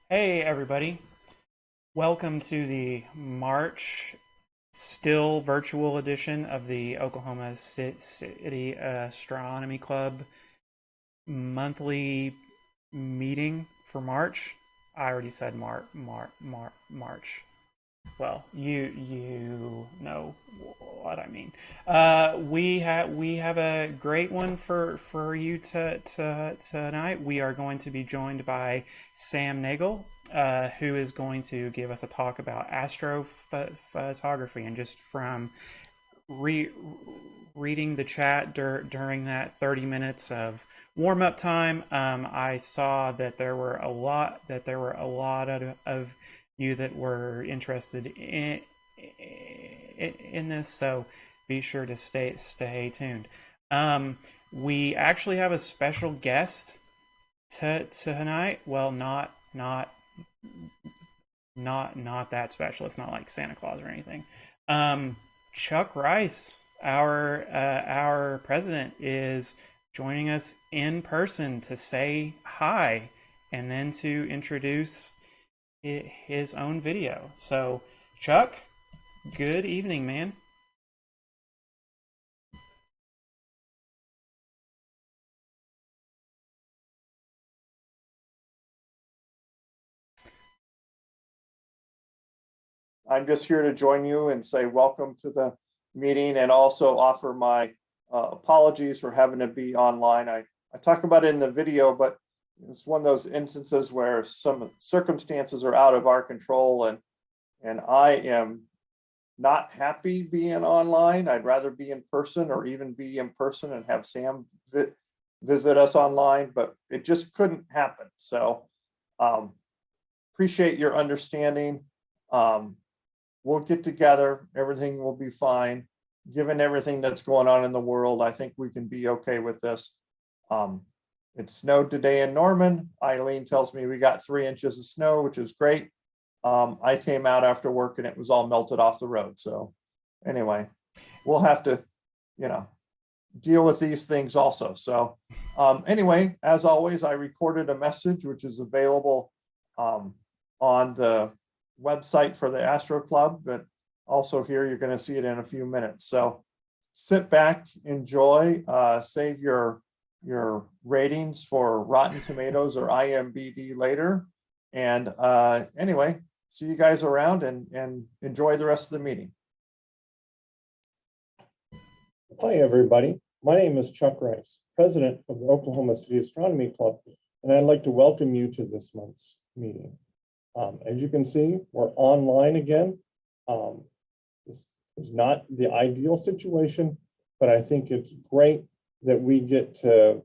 Hey everybody, welcome to the March still virtual edition of the Oklahoma City Astronomy Club monthly meeting for March. I already said March. Well, you know what I mean. We have a great one for you tonight. We are going to be joined by Sam Nagle, who is going to give us a talk about astrophotography. And just from re- reading the chat during that 30 minutes of warm up time, I saw that there were a lot of you that were interested in this. So be sure to stay tuned. We actually have a special guest tonight. Well, not that special. It's not like Santa Claus or anything. Chuck Rice, our president, is joining us in person to say hi and then to introduce his own video. So, Chuck, good evening, man. I'm just here to join you and say welcome to the meeting and also offer my apologies for having to be online. I talk about it in the video, but it's one of those instances where some circumstances are out of our control, and I am not happy being online. I'd rather be in person or even be in person and have Sam visit us online, but it just couldn't happen. So appreciate your understanding. We'll get together, everything will be fine. Given everything that's going on in the world, I think we can be okay with this. It snowed today in Norman. Eileen tells me we got 3 inches of snow, which is great. I came out after work and it was all melted off the road. So anyway, we'll have to, deal with these things also. So anyway, as always, I recorded a message which is available on the website for the Astro Club, but also here you're going to see it in a few minutes. So sit back, enjoy, save your ratings for Rotten Tomatoes or IMDb later. And anyway, see you guys around and enjoy the rest of the meeting. Hi, everybody. My name is Chuck Rice, president of the Oklahoma City Astronomy Club, and I'd like to welcome you to this month's meeting. As you can see, we're online again. This is not the ideal situation, but I think it's great that we get to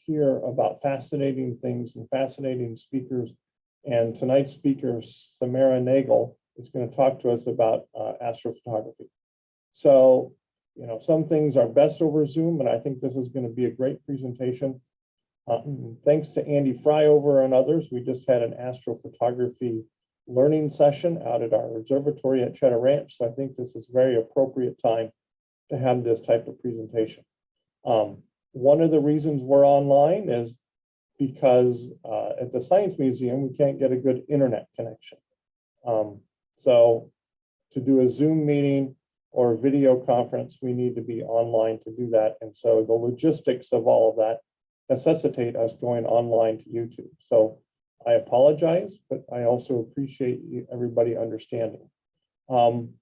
hear about fascinating things and fascinating speakers. And tonight's speaker, Samara Nagle, is going to talk to us about astrophotography. So, some things are best over Zoom, and I think this is going to be a great presentation. Thanks to Andy Fryover and others, we just had an astrophotography learning session out at our observatory at Cheddar Ranch. So I think this is a very appropriate time to have this type of presentation. One of the reasons we're online is because at the Science Museum, we can't get a good internet connection. So to do a Zoom meeting or a video conference, we need to be online to do that. And so the logistics of all of that necessitate us going online to YouTube. So I apologize, but I also appreciate everybody understanding. And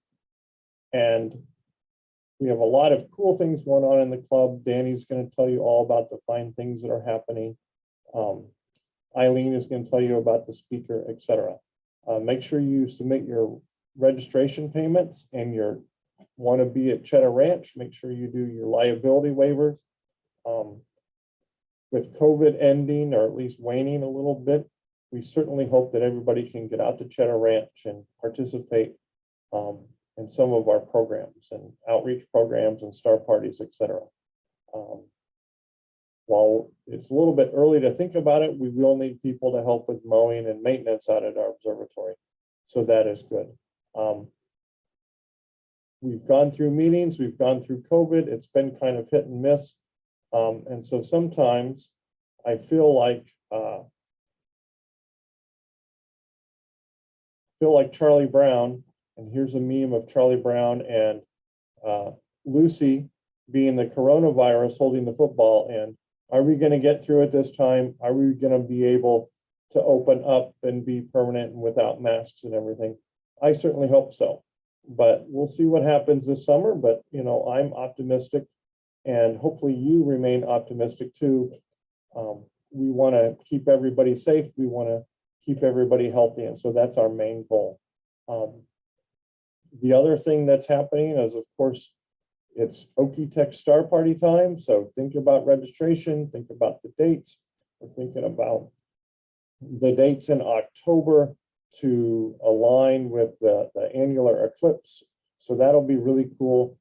we have a lot of cool things going on in the club. Danny's going to tell you all about the fine things that are happening. Eileen is going to tell you about the speaker, etc. Make sure you submit your registration payments and your want to be at Cheddar Ranch. Make sure you do your liability waivers. With COVID ending, or at least waning a little bit, we certainly hope that everybody can get out to Cheddar Ranch and participate in some of our programs and outreach programs and star parties, etc. While it's a little bit early to think about it, we will need people to help with mowing and maintenance out at our observatory. So that is good. We've gone through meetings, we've gone through COVID. It's been kind of hit and miss. And so sometimes I feel like feel like Charlie Brown, and here's a meme of Charlie Brown and Lucy being the coronavirus holding the football. And are we going to get through it this time? Are we going to be able to open up and be permanent and without masks and everything? I certainly hope so, but we'll see what happens this summer. But, you know, I'm optimistic, and hopefully you remain optimistic too. We want to keep everybody safe. We want to keep everybody healthy. And so that's our main goal. The other thing that's happening is, of course, it's Okie Tech Star Party time. So think about registration, think about the dates. We're thinking about the dates in October to align with the annular eclipse. So that'll be really cool.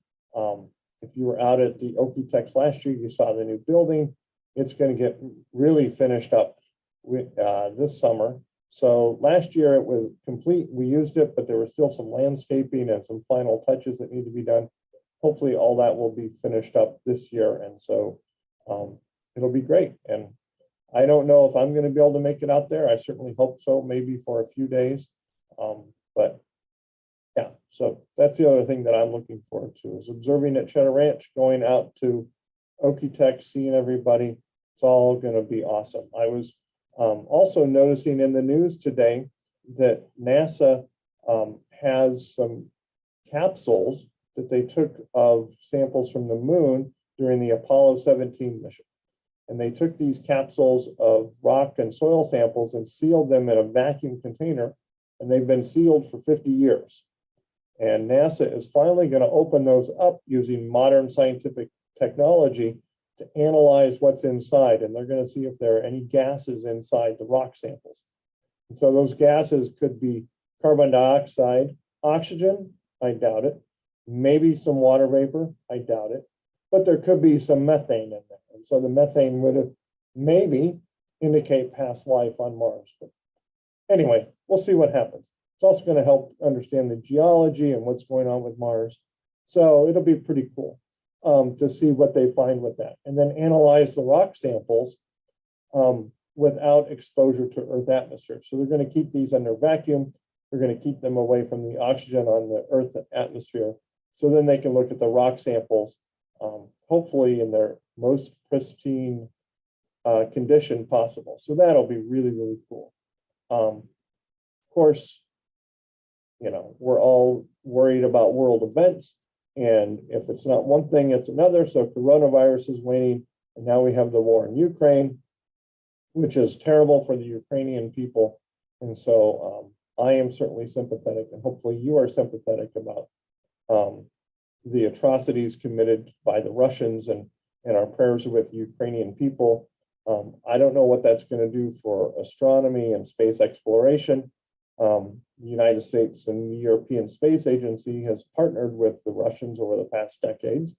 If you were out at the Okie Techs last year, you saw the new building. It's going to get really finished up this summer. So last year it was complete. We used it, but there was still some landscaping and some final touches that need to be done. Hopefully all that will be finished up this year. And so it'll be great. And I don't know if I'm going to be able to make it out there. I certainly hope so, maybe for a few days. But yeah, so that's the other thing that I'm looking forward to, is observing at Cheddar Ranch, going out to Okie Tech, seeing everybody. It's all going to be awesome. I was also noticing in the news today that NASA has some capsules that they took of samples from the moon during the Apollo 17 mission. And they took these capsules of rock and soil samples and sealed them in a vacuum container, and they've been sealed for 50 years. And NASA is finally going to open those up using modern scientific technology to analyze what's inside. And they're going to see if there are any gases inside the rock samples. And so those gases could be carbon dioxide, oxygen, I doubt it. Maybe some water vapor, I doubt it. But there could be some methane in there. And so the methane would maybe indicate past life on Mars. But anyway, we'll see what happens. It's also going to help understand the geology and what's going on with Mars. So it'll be pretty cool to see what they find with that. And then analyze the rock samples without exposure to Earth atmosphere. So they're going to keep these under vacuum. They're going to keep them away from the oxygen on the Earth atmosphere. So then they can look at the rock samples, hopefully in their most pristine condition possible. So that'll be really, really cool. Of course, you know, we're all worried about world events. And if it's not one thing, it's another. So coronavirus is waning. And now we have the war in Ukraine, which is terrible for the Ukrainian people. And so I am certainly sympathetic, and hopefully you are sympathetic about the atrocities committed by the Russians, and our prayers with Ukrainian people. I don't know what that's going to do for astronomy and space exploration. The United States and the European Space Agency has partnered with the Russians over the past decades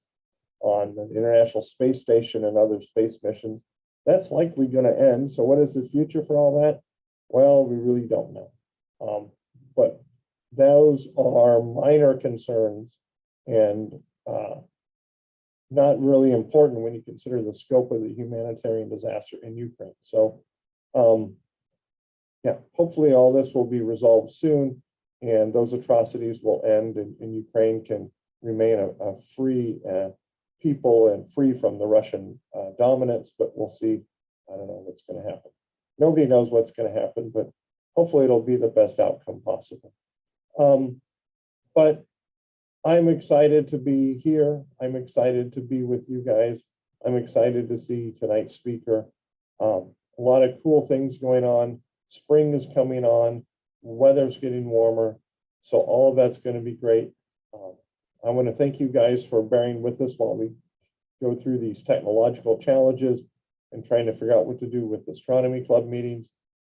on the International Space Station and other space missions. That's likely going to end. So what is the future for all that? Well, we really don't know. But those are minor concerns and not really important when you consider the scope of the humanitarian disaster in Ukraine. So yeah, hopefully all this will be resolved soon, and those atrocities will end, and Ukraine can remain a free people and free from the Russian dominance. But we'll see. I don't know what's going to happen. Nobody knows what's going to happen, but hopefully it'll be the best outcome possible. But I'm excited to be here. I'm excited to be with you guys. I'm excited to see tonight's speaker. A lot of cool things going on. Spring is coming on. Weather's getting warmer. So all of that's going to be great. I want to thank you guys for bearing with us while we go through these technological challenges and trying to figure out what to do with astronomy club meetings.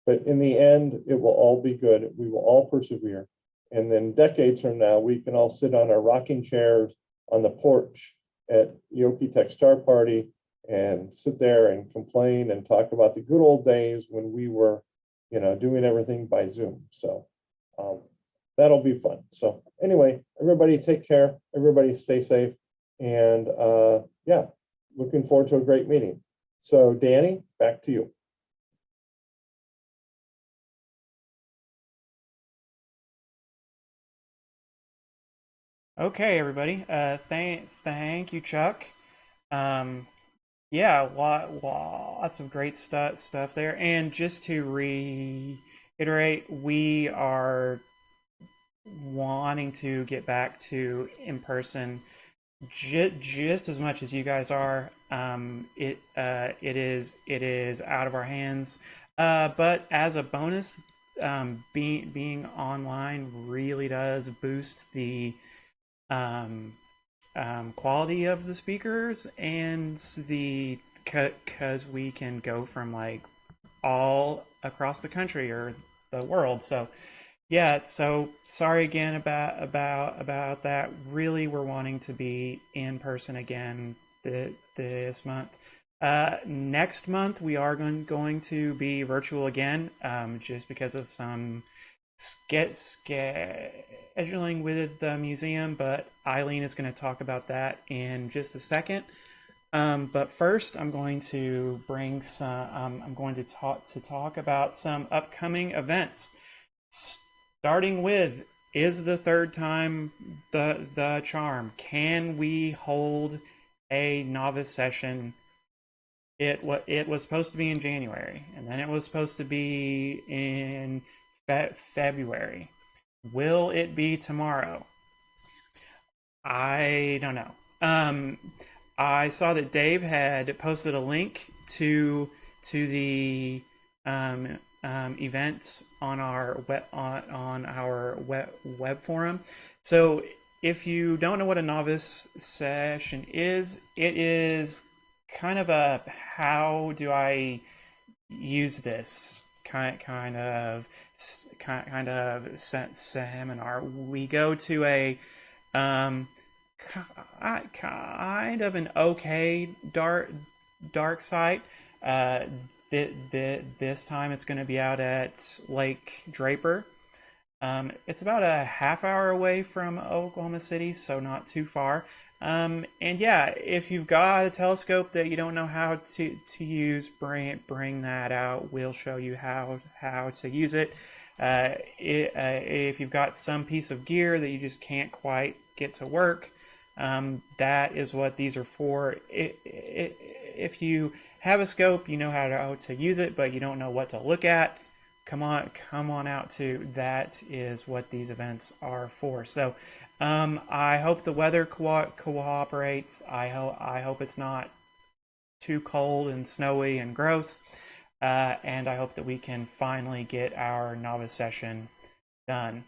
But in the end, it will all be good. We will all persevere. And then decades from now, we can all sit on our rocking chairs on the porch at Okie Tech Star Party and sit there and complain and talk about the good old days when we were, you know, doing everything by Zoom. So that'll be fun. So anyway, everybody take care. Everybody stay safe. And yeah, looking forward to a great meeting. So Danny, back to you. Okay, everybody. Thank you, Chuck. Yeah, lots of great stuff there. And just to reiterate, we are wanting to get back to in person just as much as you guys are. It is out of our hands. But as a bonus, being online really does boost the quality of the speakers, and the because we can go from like all across the country or the world. So yeah, so sorry again about that. Really, we're wanting to be in person again this month. Next month we are going to be virtual again, just because of some scheduling with the museum. But Eileen is going to talk about that in just a second. But first, I'm going to bring some. I'm going to talk about some upcoming events. Starting with, is the third time the charm? Can we hold a novice session? It was supposed to be in January, and then it was supposed to be in February. Will it be tomorrow? I don't know. I saw that Dave had posted a link to the event on our web forum. So if you don't know what a novice session is, it is kind of a how do I use this kind of seminar. We go to a kind of an okay dark site. This time it's going to be out at Lake Draper. It's about a half hour away from Oklahoma City, so not too far. And yeah, if you've got a telescope that you don't know how to use, bring that out. We'll show you how to use it. If you've got some piece of gear that you just can't quite get to work, that is what these are for. If you have a scope, you know how to use it, but you don't know what to look at, come on out too. That is what these events are for. So I hope the weather cooperates. I hope it's not too cold and snowy and gross, and I hope that we can finally get our novice session done.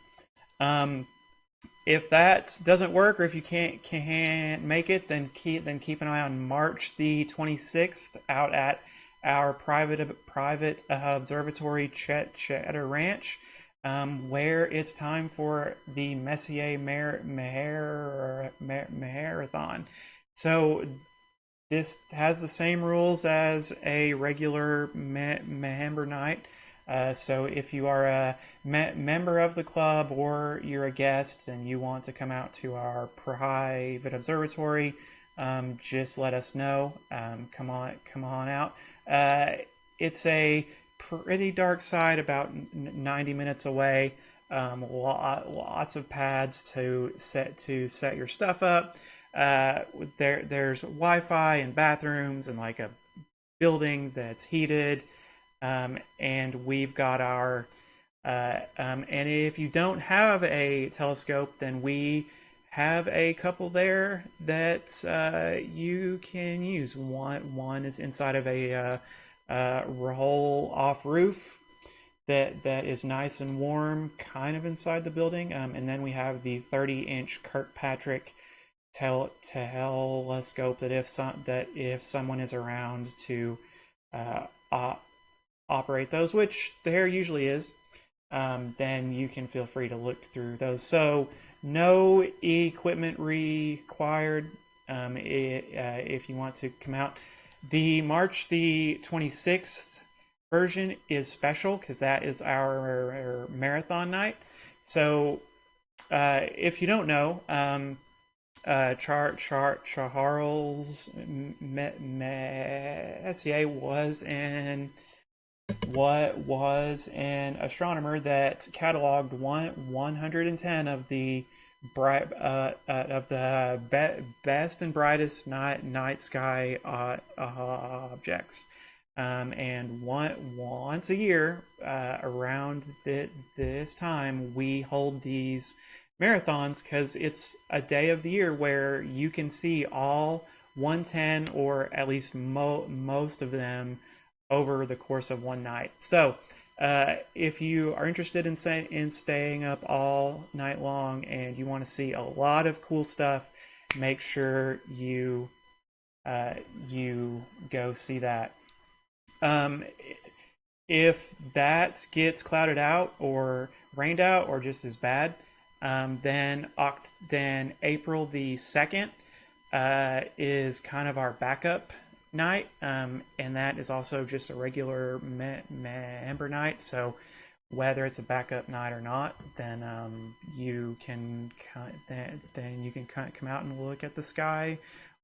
If that doesn't work, or if you can't make it, then keep an eye on March the 26th out at our private observatory Cheddar Ranch, where it's time for the Messier marathon. So this has the same rules as a regular member night. So if you are a member of the club, or you're a guest and you want to come out to our private observatory, just let us know. Come on out. It's a pretty dark side, about 90 minutes away. Lots of pads to set your stuff up. There's Wi-Fi and bathrooms and like a building that's heated. And we've got our and if you don't have a telescope, then we have a couple there that you can use. One is inside of a roll-off roof that is nice and warm, kind of inside the building. And then we have the 30-inch Kirkpatrick telescope that if someone is around to operate those, which there usually is, then you can feel free to look through those. So no equipment required if you want to come out. The March the 26th version is special because that is our marathon night. So if you don't know, Charles Messier was an astronomer that cataloged 110 of the best and brightest night sky objects. And once a year, around this time, we hold these marathons because it's a day of the year where you can see all 110 or at least most of them over the course of one night. So if you are interested in staying up all night long and you want to see a lot of cool stuff, make sure you go see that. If that gets clouded out or rained out or just as bad, then April the 2nd is kind of our backup night, and that is also just a regular member night. So whether it's a backup night or not, then you can come out and look at the sky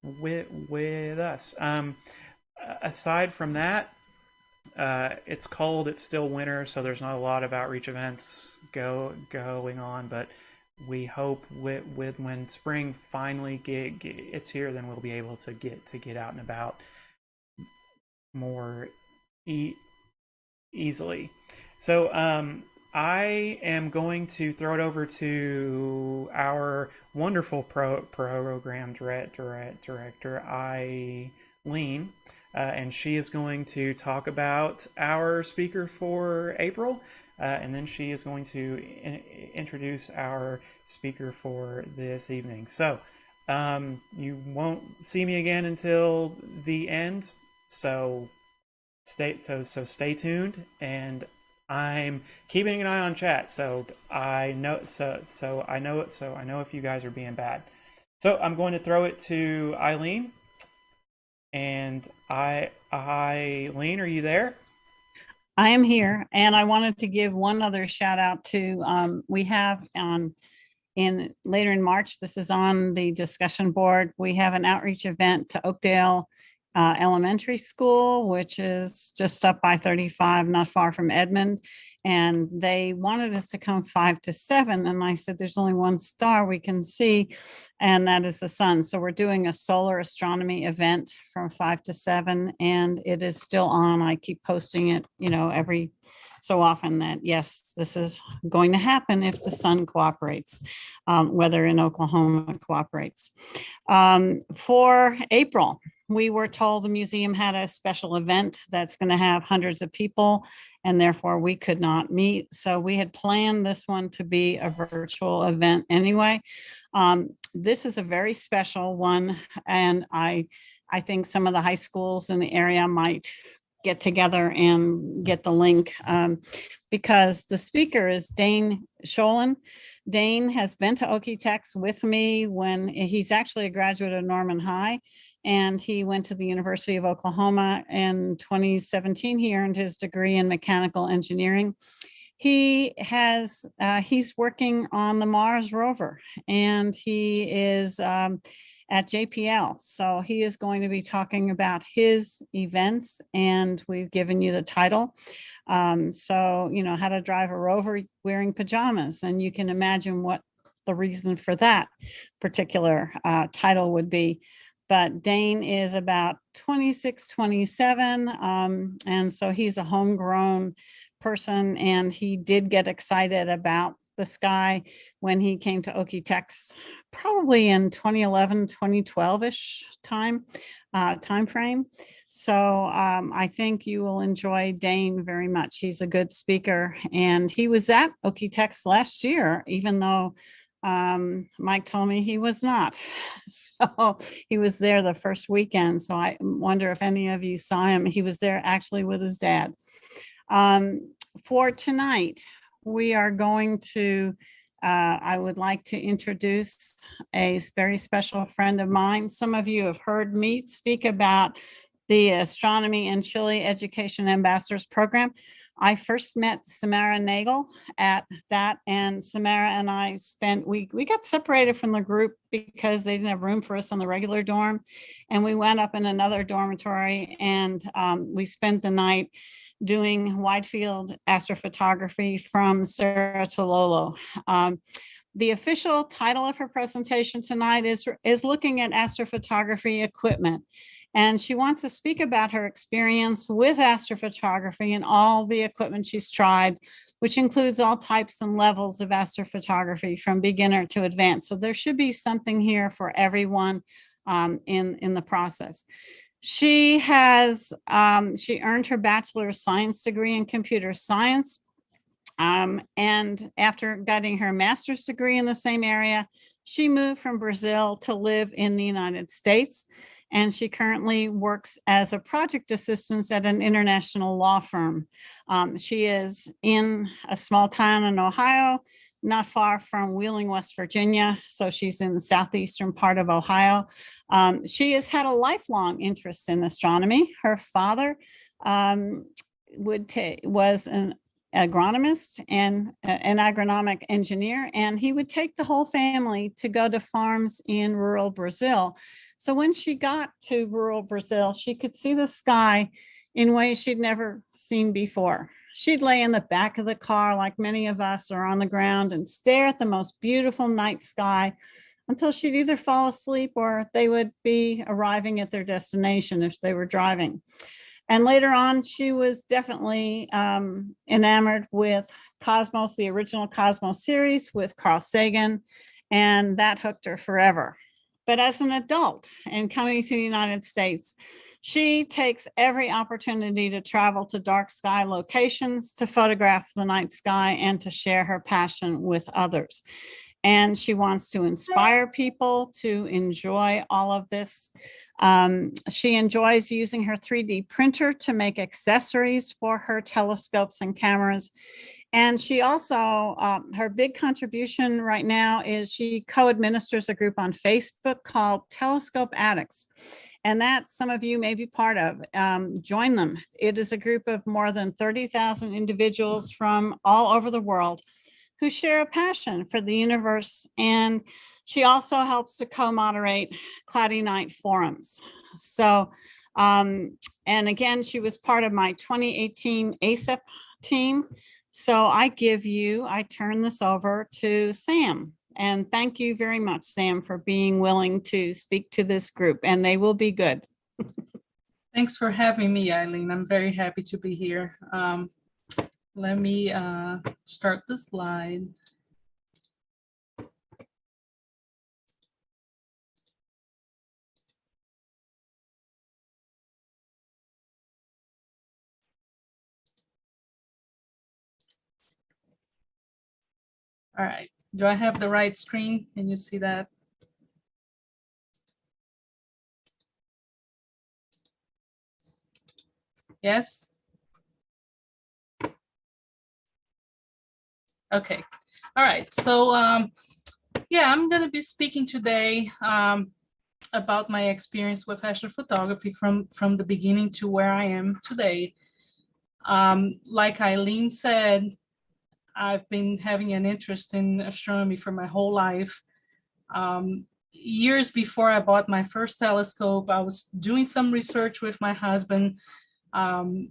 with us. Aside from that, it's cold, it's still winter, so there's not a lot of outreach events going on, but we hope with when spring finally it's here, then we'll be able to get out and about more easily. So I am going to throw it over to our wonderful program director, Eileen, and she is going to talk about our speaker for April, and then she is going to introduce our speaker for this evening. So you won't see me again until the end, so stay tuned, and I'm keeping an eye on chat, so I know if you guys are being bad. So I'm going to throw it to Eileen. And Eileen, are you there? I am here, and I wanted to give one other shout out to we have later in March. This is on the discussion board. We have an outreach event to Oakdale Elementary School, which is just up by 35, not far from Edmond. And they wanted us to come 5 to 7. And I said, there's only one star we can see, and that is the sun. So we're doing a solar astronomy event from 5 to 7, and it is still on. I keep posting it, every so often that, yes, this is going to happen if the sun cooperates, weather in Oklahoma cooperates. For April, we were told the museum had a special event that's going to have hundreds of people, and therefore we could not meet. So we had planned this one to be a virtual event anyway. This is a very special one, and I think some of the high schools in the area might get together and get the link, because the speaker is Dane Schoelen. Dane has been to Okie-Tex with me when he's actually a graduate of Norman High, and he went to the University of Oklahoma in 2017. He earned his degree in mechanical engineering. He's working on the Mars rover, and he is at JPL. So he is going to be talking about his events, and we've given you the title. So, how to drive a rover wearing pajamas, and you can imagine what the reason for that particular title would be. But Dane is about 26, 27. And so he's a homegrown person, and he did get excited about the sky when he came to Okie-Tex, probably in 2011, 2012-ish time frame. So I think you will enjoy Dane very much. He's a good speaker, and he was at Okie-Tex last year, even though Mike told me he was not. So he was there the first weekend. So I wonder if any of you saw him. He was there actually with his dad. For tonight, we are going to, I would like to introduce a very special friend of mine. Some of you have heard me speak about the Astronomy in Chile Education Ambassadors Program. I first met Samara Nagle at that, and Samara and I we got separated from the group because they didn't have room for us on the regular dorm. And we went up in another dormitory, and we spent the night doing wide field astrophotography from Cerro Tololo. The official title of her presentation tonight is looking at astrophotography equipment. And she wants to speak about her experience with astrophotography and all the equipment she's tried, which includes all types and levels of astrophotography from beginner to advanced. So there should be something here for everyone in the process. She earned her Bachelor of Science degree in computer science. And after getting her master's degree in the same area, she moved from Brazil to live in the United States. And she currently works as a project assistant at an international law firm. She is in a small town in Ohio, not far from Wheeling, West Virginia. So she's in the southeastern part of Ohio. She has had a lifelong interest in astronomy. Her father was an agronomist and an agronomic engineer, and he would take the whole family to go to farms in rural Brazil. So when she got to rural Brazil, she could see the sky in ways she'd never seen before. She'd lay in the back of the car like many of us, or on the ground, and stare at the most beautiful night sky until she'd either fall asleep or they would be arriving at their destination if they were driving. And later on, she was definitely enamored with Cosmos, the original Cosmos series with Carl Sagan, and that hooked her forever. But as an adult and coming to the United States, she takes every opportunity to travel to dark sky locations, to photograph the night sky, and to share her passion with others. And she wants to inspire people to enjoy all of this. She enjoys using her 3D printer to make accessories for her telescopes and cameras. And she also, her big contribution right now is she co-administers a group on Facebook called Telescope Addicts. And that some of you may be part of. Join them. It is a group of more than 30,000 individuals from all over the world who share a passion for the universe. And she also helps to co-moderate Cloudy Night forums. So, and again, she was part of my 2018 ASEP team. So I turn this over to Sam. And thank you very much, Sam, for being willing to speak to this group, and they will be good. Thanks for having me, Eileen. I'm very happy to be here. Let me start the slide. All right, do I have the right screen? Can you see that? Yes? Okay, all right, so yeah, I'm gonna be speaking today about my experience with astrophotography from the beginning to where I am today. Like Eileen said, I've been having an interest in astronomy for my whole life. Years before I bought my first telescope, I was doing some research with my husband, and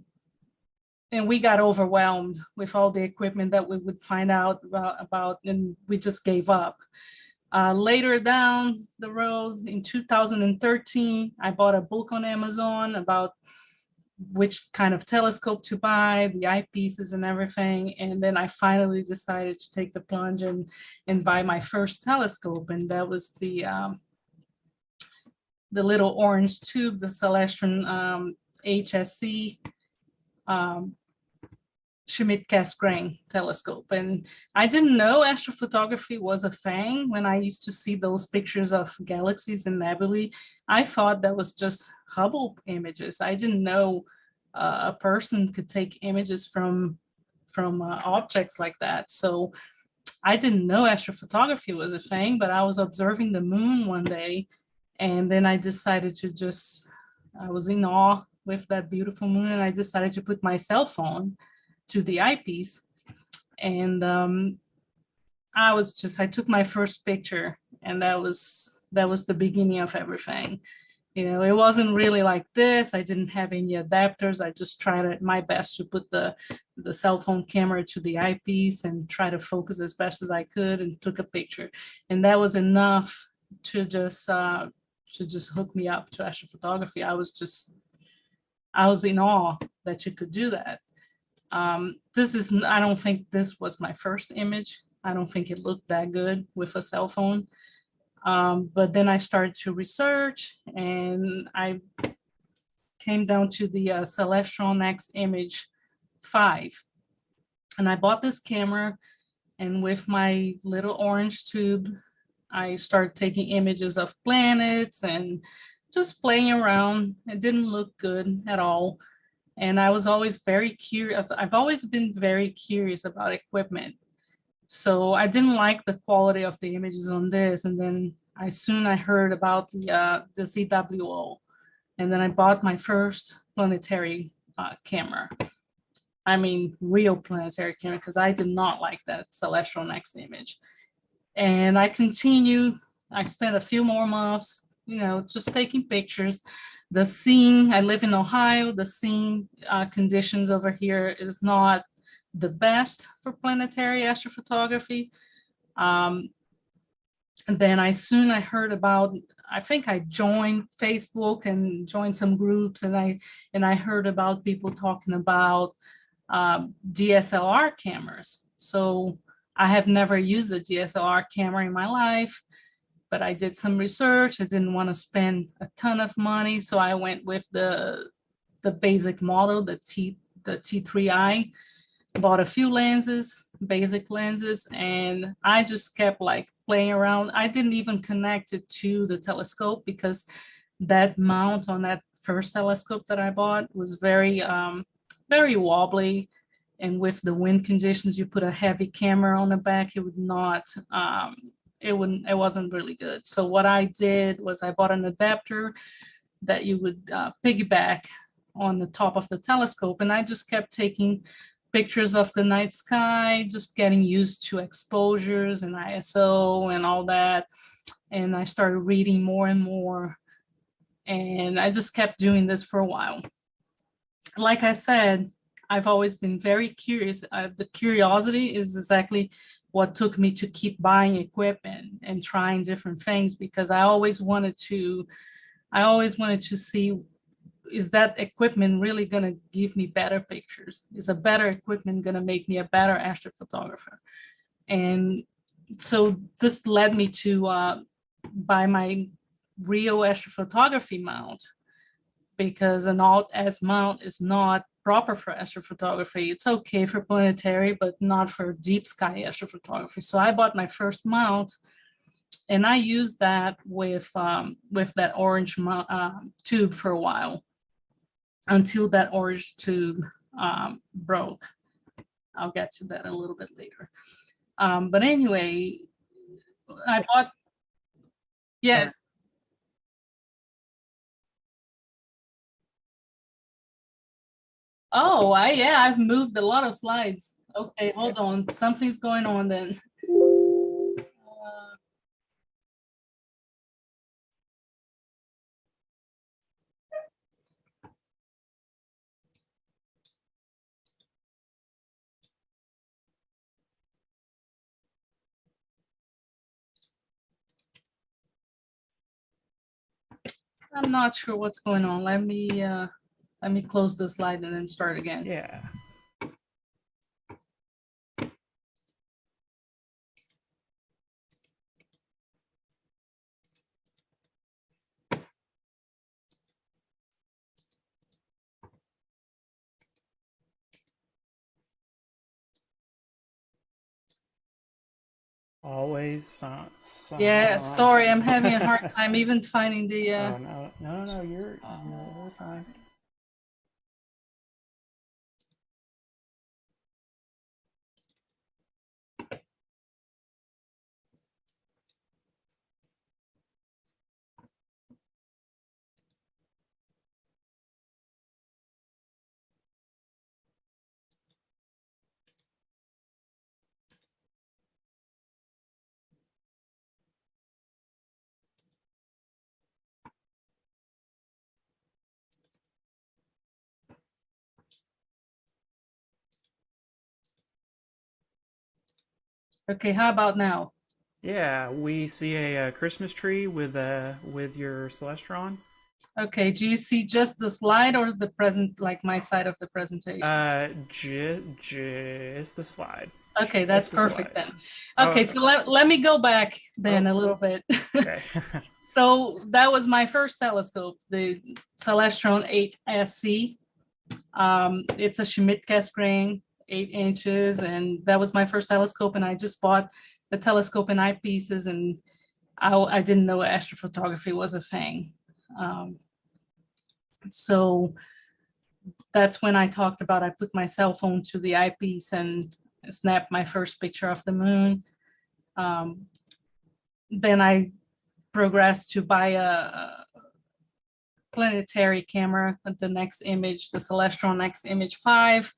we got overwhelmed with all the equipment that we would find out about, and we just gave up. Later down the road in 2013, I bought a book on Amazon about which kind of telescope to buy, the eyepieces and everything. And then I finally decided to take the plunge and buy my first telescope. And that was the little orange tube, the Celestron HSC Schmidt-Cassegrain telescope. And I didn't know astrophotography was a thing. When I used to see those pictures of galaxies and nebulae, I thought that was just Hubble images. I didn't know a person could take images from objects like that. So I didn't know astrophotography was a thing, but I was observing the moon one day, and then I decided to I was in awe with that beautiful moon, and I decided to put my cell phone to the eyepiece. And I took my first picture, and that was the beginning of everything. It wasn't really like this. I didn't have any adapters. I just tried my best to put the cell phone camera to the eyepiece and try to focus as best as I could and took a picture. And that was enough to just hook me up to astrophotography. I was in awe that you could do that. I don't think this was my first image. I don't think it looked that good with a cell phone. But then I started to research and I came down to the Celestron X Image 5. And I bought this camera, and with my little orange tube, I started taking images of planets and just playing around. It didn't look good at all. And I was always very curious. I've always been very curious about equipment. So I didn't like the quality of the images on this. And then I heard about the ZWO. And then I bought my first planetary camera. I mean, real planetary camera, because I did not like that Celestron X Image. And I continue. I spent a few more months, just taking pictures. The scene, I live in Ohio, the scene conditions over here is not the best for planetary astrophotography. And then I heard about, I think I joined Facebook and joined some groups, and I heard about people talking about DSLR cameras. So I have never used a DSLR camera in my life, but I did some research. I didn't want to spend a ton of money, so I went with the basic model, the T3i. Bought a few lenses, basic lenses, and I just kept like playing around. I didn't even connect it to the telescope because that mount on that first telescope that I bought was very, very wobbly. And with the wind conditions, you put a heavy camera on the back, it would not, it wasn't really good. So what I did was I bought an adapter that you would piggyback on the top of the telescope. And I just kept taking pictures of the night sky, just getting used to exposures and ISO and all that. And I started reading more and more. And I just kept doing this for a while. Like I said, I've always been very curious. The curiosity is exactly what took me to keep buying equipment and trying different things, because I always wanted to see, is that equipment really going to give me better pictures? Is a better equipment going to make me a better astrophotographer? And so this led me to buy my real astrophotography mount, because an alt-S mount is not proper for astrophotography. It's okay for planetary, but not for deep sky astrophotography. So I bought my first mount, and I used that with that orange tube for a while, until that orange tube broke. I'll get to that a little bit later. But anyway, I bought, yes. Oh, yeah, I've moved a lot of slides. Okay, hold on. Something's going on then. I'm not sure what's going on. Let me close the slide and then start again. Yeah. Always. Yeah, sorry, I'm having a hard time even finding the. Oh, no, you're fine. Okay, how about now? Yeah, we see a, Christmas tree with your Celestron. Okay, do you see just the slide or the present, like my side of the presentation? Just the slide. Okay, that's Just the perfect slide. then. Oh, Okay, so let me go back then a little bit. okay. So that was my first telescope, the Celestron 8SC. It's a Schmidt cast grain, 8 inches, and that was my first telescope. And I just bought the telescope in eyepieces, and I didn't know astrophotography was a thing. So that's when I talked about I put my cell phone to the eyepiece and snapped my first picture of the moon. Then I progressed to buy a planetary camera, the next image, the Celestron Next Image 5.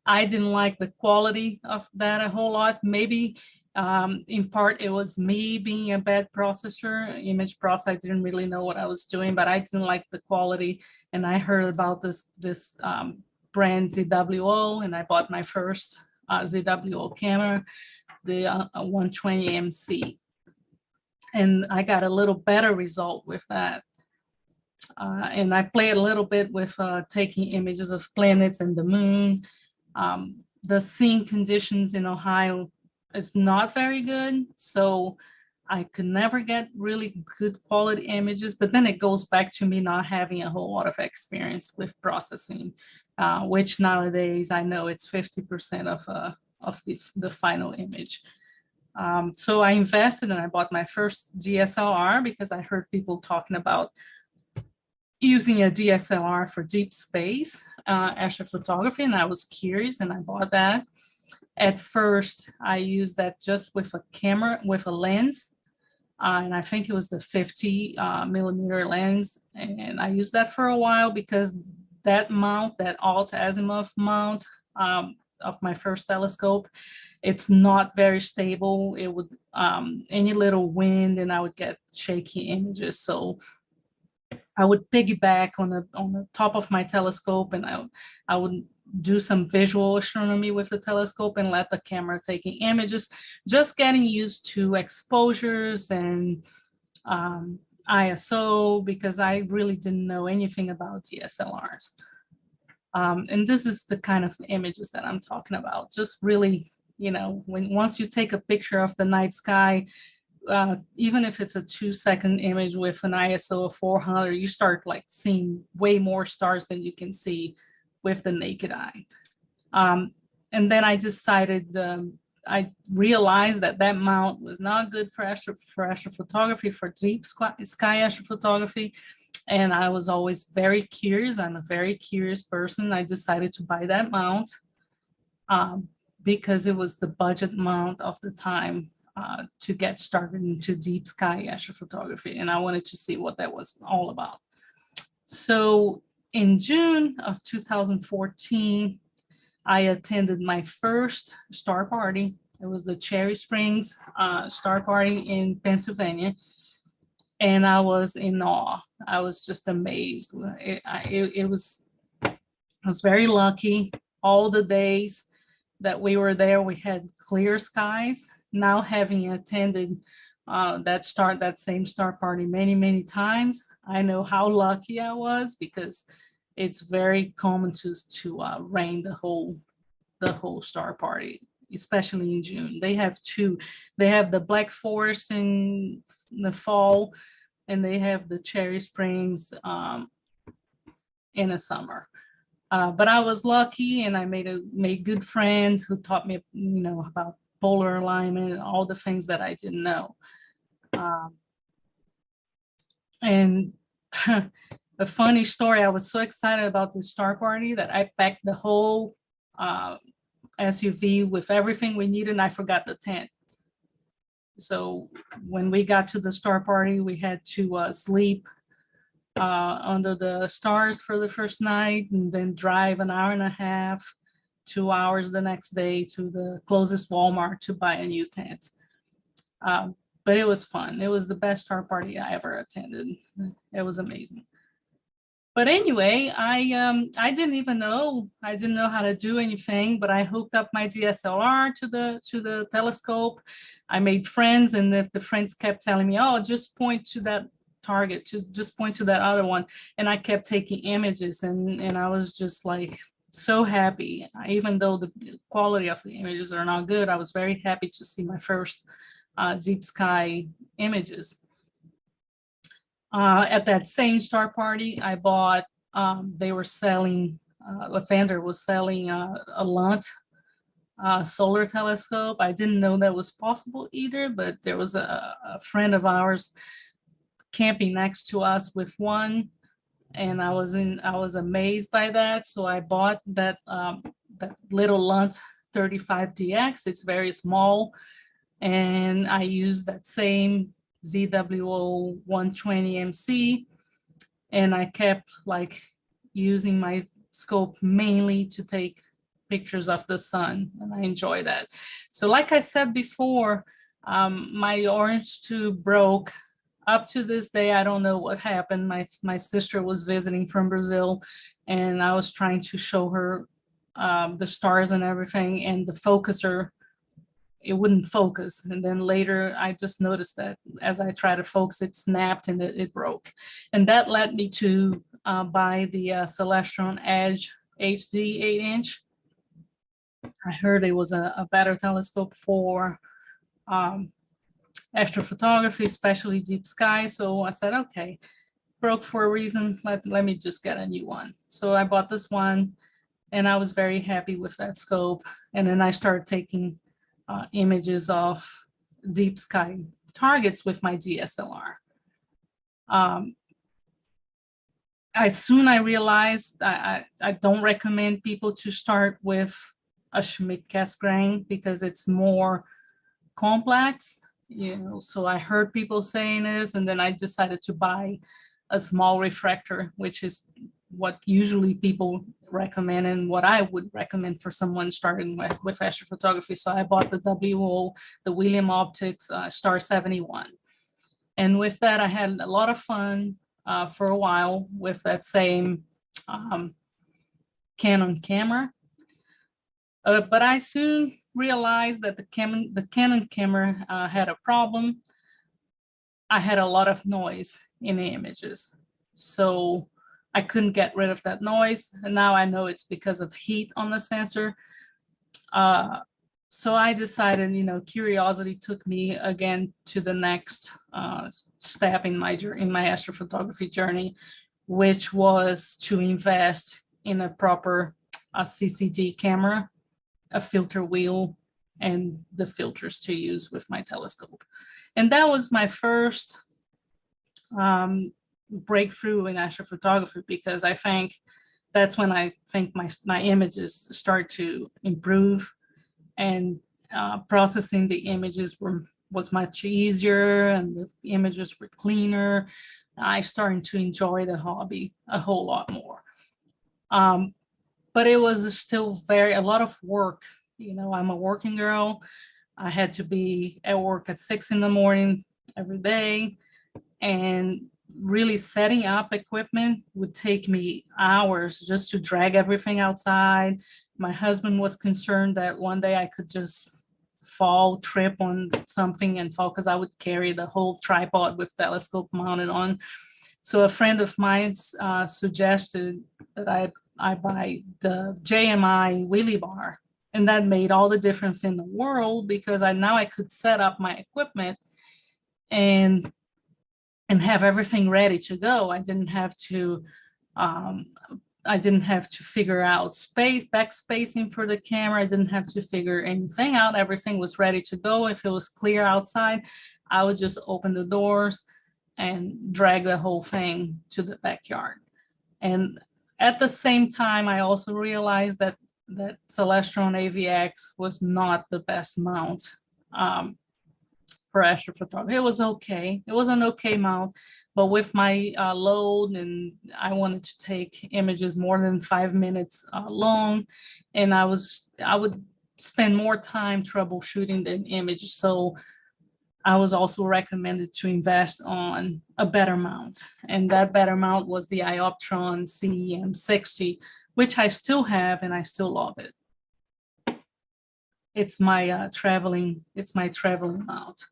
I didn't like the quality of that a whole lot. Maybe in part it was me being a bad processor, image process. I didn't really know what I was doing, but I didn't like the quality. And I heard about this brand ZWO, and I bought my first ZWO camera, the 120 MC. And I got a little better result with that. And I played a little bit with taking images of planets and the moon. The scene conditions in Ohio is not very good, so I could never get really good quality images. But then it goes back to me not having a whole lot of experience with processing, which nowadays I know it's 50% of the final image. So I invested and I bought my first DSLR because I heard people talking about using a DSLR for deep space astrophotography, and I was curious and I bought that. At first, I used that just with a camera, with a lens, and I think it was the 50 millimeter lens, and I used that for a while because that mount, that alt azimuth mount of my first telescope, it's not very stable. It would, any little wind and I would get shaky images. So I would piggyback on the top of my telescope, and I would do some visual astronomy with the telescope and let the camera taking images, just getting used to exposures and ISO, because I really didn't know anything about DSLRs. And this is the kind of images that I'm talking about. Just really, once you take a picture of the night sky, even if it's a 2-second image with an ISO of 400, you start like seeing way more stars than you can see with the naked eye. And then I decided, I realized that mount was not good for astrophotography, for deep sky astrophotography. And I was always very curious. I'm a very curious person. I decided to buy that mount because it was the budget mount of the time. To get started into deep sky astrophotography, and I wanted to see what that was all about. So in June of 2014, I attended my first star party. It was the Cherry Springs star party in Pennsylvania, and I was in awe. I was just amazed. I was very lucky. All the days that we were there, we had clear skies. Now, having attended that same star party many times, I know how lucky I was, because it's very common to rain the whole star party, especially in June. They have the Black Forest in the fall, and they have the Cherry Springs in the summer. But I was lucky, and I made good friends who taught me, about polar alignment and all the things that I didn't know. And a funny story, I was so excited about the star party that I packed the whole SUV with everything we needed, and I forgot the tent. So when we got to the star party, we had to sleep under the stars for the first night, and then drive an hour and a half, 2 hours the next day to the closest Walmart to buy a new tent. But it was fun. It was the best star party I ever attended. It was amazing. But anyway, I didn't even know, I didn't know how to do anything, but I hooked up my DSLR to the telescope. I made friends, and the friends kept telling me, oh, just point to that target, to just point to that other one. And I kept taking images, and I was just like so happy. Even though the quality of the images are not good, I was very happy to see my first deep sky images. At that same star party, I bought, they were selling, a vendor was selling a Lunt solar telescope. I didn't know that was possible either, but there was a friend of ours camping next to us with one, and I was amazed by that. So I bought that little Lunt 35DX. It's very small, and I used that same ZWO 120 MC, and I kept like using my scope mainly to take pictures of the sun, and I enjoy that. So like I said before, my orange tube broke. Up to this day, I don't know what happened. My sister was visiting from Brazil, and I was trying to show her the stars and everything, and the focuser, it wouldn't focus. And then later I just noticed that as I tried to focus, it snapped and it broke. And that led me to buy the Celestron Edge HD 8-inch. I heard it was a better telescope for astrophotography, especially deep sky. So I said, okay, broke for a reason. Let me just get a new one. So I bought this one, and I was very happy with that scope. And then I started taking images of deep sky targets with my DSLR. I realized I don't recommend people to start with a Schmidt-Cassegrain because it's more complex. So I heard people saying this, and then I decided to buy a small refractor, which is what usually people recommend and what I would recommend for someone starting with astrophotography. So I bought the WO, the William Optics Star 71. And with that, I had a lot of fun for a while with that same Canon camera. But I soon realized that the Canon camera had a problem. I had a lot of noise in the images. So I couldn't get rid of that noise. And now I know it's because of heat on the sensor. So I decided, curiosity took me again to the next step in my astrophotography journey, which was to invest in a proper CCD camera, a filter wheel, and the filters to use with my telescope. And that was my first breakthrough in astrophotography, because I think that's when I think my images start to improve, and processing the images was much easier, and the images were cleaner. I started to enjoy the hobby a whole lot more. But it was still a lot of work. I'm a working girl. I had to be at work at 6 a.m. every day, and really setting up equipment would take me hours just to drag everything outside. My husband was concerned that one day I could just trip on something and fall, because I would carry the whole tripod with telescope mounted on. So a friend of mine suggested that I buy the Jmi Wheelie Bar, and that made all the difference in the world, because now I could set up my equipment and have everything ready to go. I didn't have to figure out backspacing for the camera. I didn't have to figure anything out. Everything was ready to go. If it was clear outside, I would just open the doors and drag the whole thing to the backyard. And at the same time, I also realized that Celestron AVX was not the best mount for astrophotography. It was okay. It was an okay mount, but with my load, and I wanted to take images more than 5 minutes long, and I would spend more time troubleshooting the image. So I was also recommended to invest on a better mount. And that better mount was the Ioptron CEM60, which I still have and I still love it. It's my traveling mount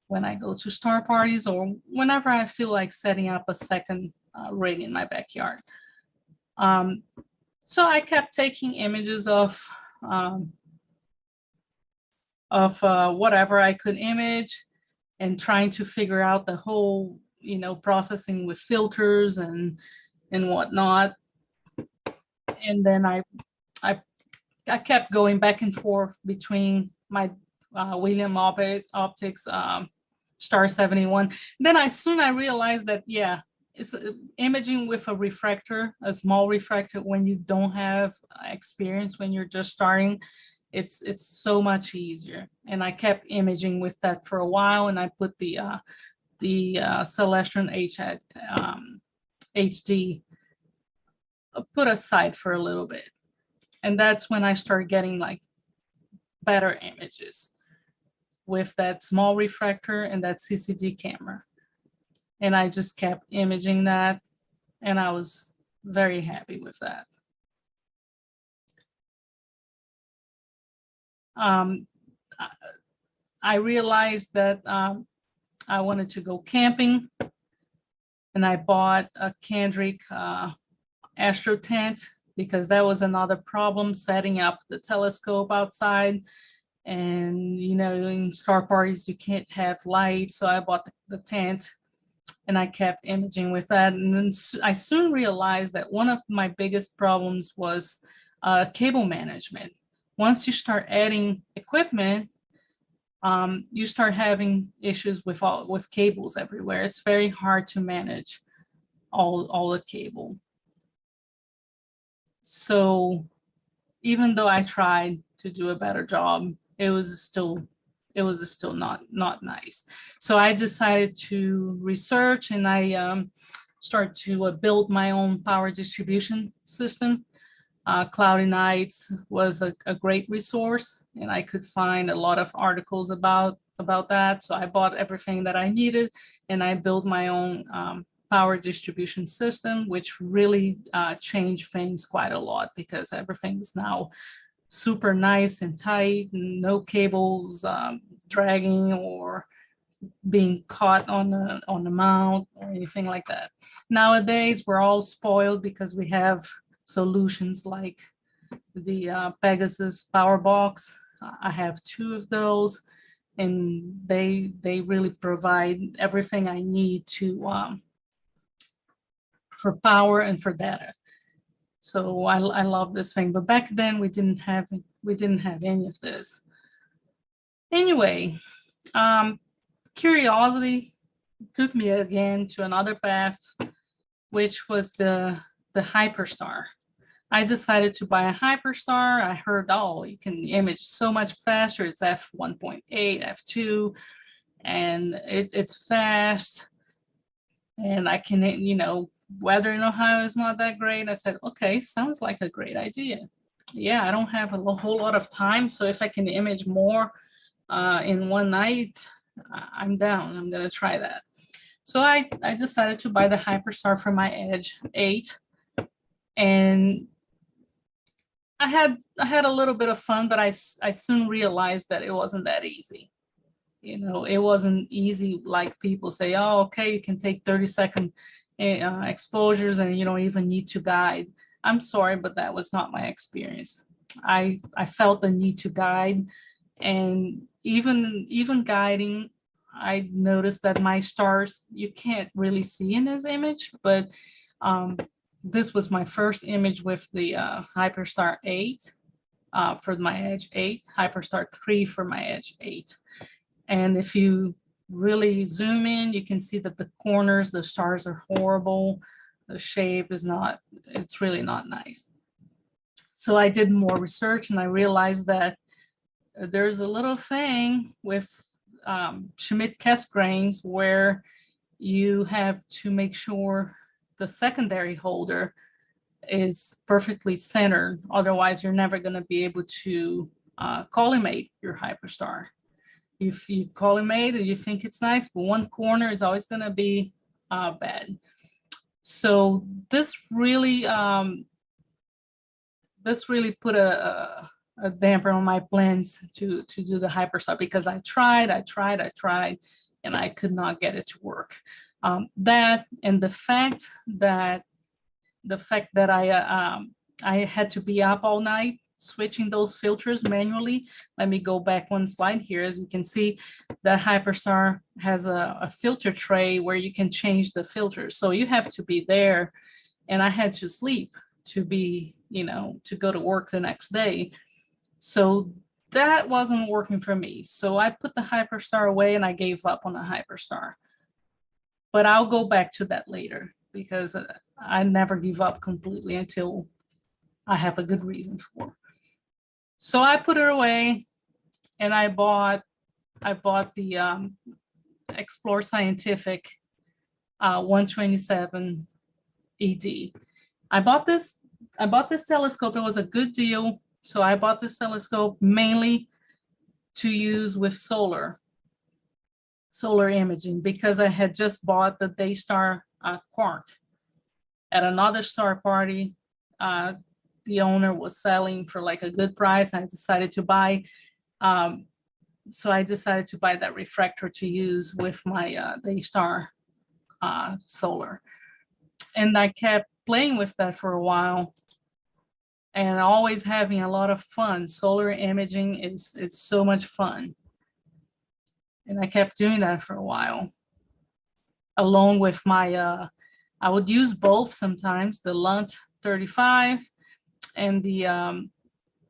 when I go to star parties or whenever I feel like setting up a second rig in my backyard. So I kept taking images of whatever I could image and trying to figure out the whole, processing with filters and whatnot. And then I kept going back and forth between my William Optics Star 71. Then I realized that, yeah, it's imaging with a refractor, a small refractor, when you don't have experience, when you're just starting, it's so much easier. And I kept imaging with that for a while, and I put the Celestron HD put aside for a little bit. And that's when I started getting like better images with that small refractor and that CCD camera. And I just kept imaging that, and I was very happy with that. I realized that I wanted to go camping, and I bought a Kendrick Astro tent because that was another problem, setting up the telescope outside. And in star parties you can't have light, so I bought the tent and I kept imaging with that. And then I soon realized that one of my biggest problems was cable management. Once you start adding equipment, you start having issues with cables everywhere. It's very hard to manage all the cable. So even though I tried to do a better job, it was still not nice. So I decided to research, and I started to build my own power distribution system. Cloudy Nights was a great resource, and I could find a lot of articles about that. So I bought everything that I needed, and I built my own power distribution system, which really changed things quite a lot, because everything is now super nice and tight, no cables dragging or being caught on the mount or anything like that. Nowadays, we're all spoiled because we have solutions like the Pegasus Power Box. I have 2 of those, and they really provide everything I need to for power and for data. So I love this thing, but back then we didn't have any of this. Anyway, curiosity took me again to another path, which was the Hyperstar. I decided to buy a Hyperstar. I heard, oh, you can image so much faster. It's f1.8, f2, and it's fast. And I can, weather in Ohio is not that great. I said, okay, sounds like a great idea. Yeah, I don't have a whole lot of time, so if I can image more in one night, I'm down. I'm gonna try that. So I decided to buy the Hyperstar for my Edge 8, and I had a little bit of fun, but I soon realized that it wasn't that easy. It wasn't easy like people say, oh, okay, you can take 30-second exposures and you don't even need to guide. I'm sorry, but that was not my experience. I felt the need to guide, and even guiding, I noticed that my stars you can't really see in this image, but this was my first image with the Hyperstar 8 for my Edge 8, Hyperstar 3 for my Edge 8. And if you really zoom in, you can see that the corners, the stars are horrible. The shape is it's really not nice. So I did more research, and I realized that there's a little thing with Schmidt Cassegrains where you have to make sure the secondary holder is perfectly centered. Otherwise, you're never going to be able to collimate your Hyperstar. if you call it made and you think it's nice, but one corner is always going to be bad. So this really put a damper on my plans to do the hyperstar, because I tried, and I could not get it to work. That and the fact that I had to be up all night switching those filters manually. Let me go back one slide here. As you can see, the Hyperstar has a filter tray where you can change the filters. So you have to be there, and I had to sleep to be, to go to work the next day. So that wasn't working for me. So I put the Hyperstar away and I gave up on the Hyperstar. But I'll go back to that later, because I never give up completely until I have a good reason for it. So I put it away, and I bought the Explore Scientific 127 ED. I bought this telescope. It was a good deal. So I bought this telescope mainly to use with solar imaging, because I had just bought the Daystar Quark at another star party. The owner was selling for like a good price. I decided to buy. So I decided to buy that refractor to use with my Daystar solar. And I kept playing with that for a while, and always having a lot of fun. Solar imaging is so much fun. And I kept doing that for a while, along with my, I would use both sometimes, the Lunt 35 and the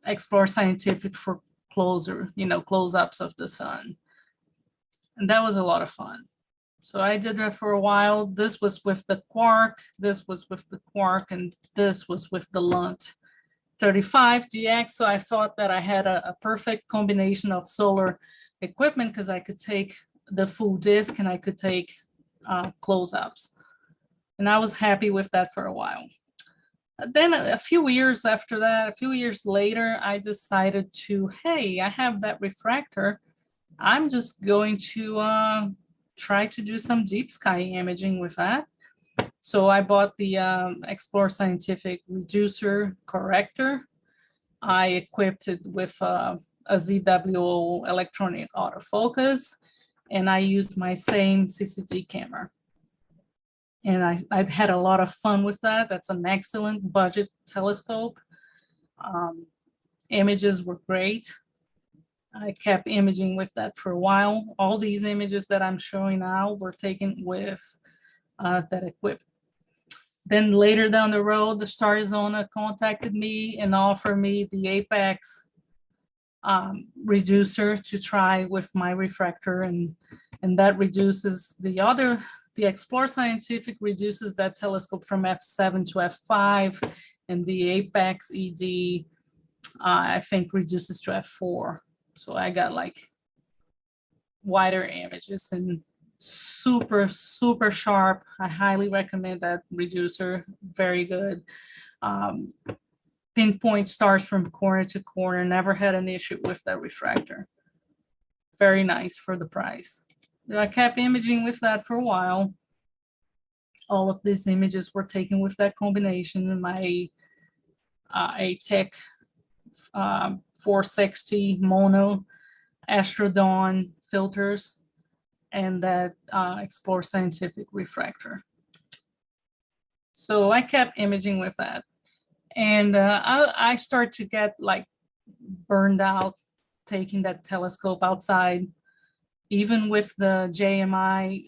Explore Scientific for close-ups of the sun. And that was a lot of fun. So I did that for a while. This was with the Quark, this was with the Quark, and this was with the Lunt 35 DX. So I thought that I had a perfect combination of solar equipment, because I could take the full disc and I could take close-ups. And I was happy with that for a while. Then a few years after that, a few years later, I decided to, hey, I have that refractor. I'm just going to try to do some deep sky imaging with that. So I bought the Explore Scientific reducer corrector. I equipped it with a ZWO electronic autofocus, and I used my same CCD camera. And I had a lot of fun with that. That's an excellent budget telescope. Images were great. I kept imaging with that for a while. All these images that I'm showing now were taken with that equipment. Then later down the road, the Starizona contacted me and offered me the Apex reducer to try with my refractor, and that reduces the Explore Scientific reduces that telescope from f7 to f5, and the Apex ED I think reduces to f4. So I got like wider images and super, super sharp. I highly recommend that reducer, very good. Pinpoint stars from corner to corner, never had an issue with that refractor. Very nice for the price. I kept imaging with that for a while. All of these images were taken with that combination. My ATEC 460 mono Astrodon filters, and that Explore Scientific refractor. So I kept imaging with that. And I start to get like burned out taking that telescope outside. Even with the Jmi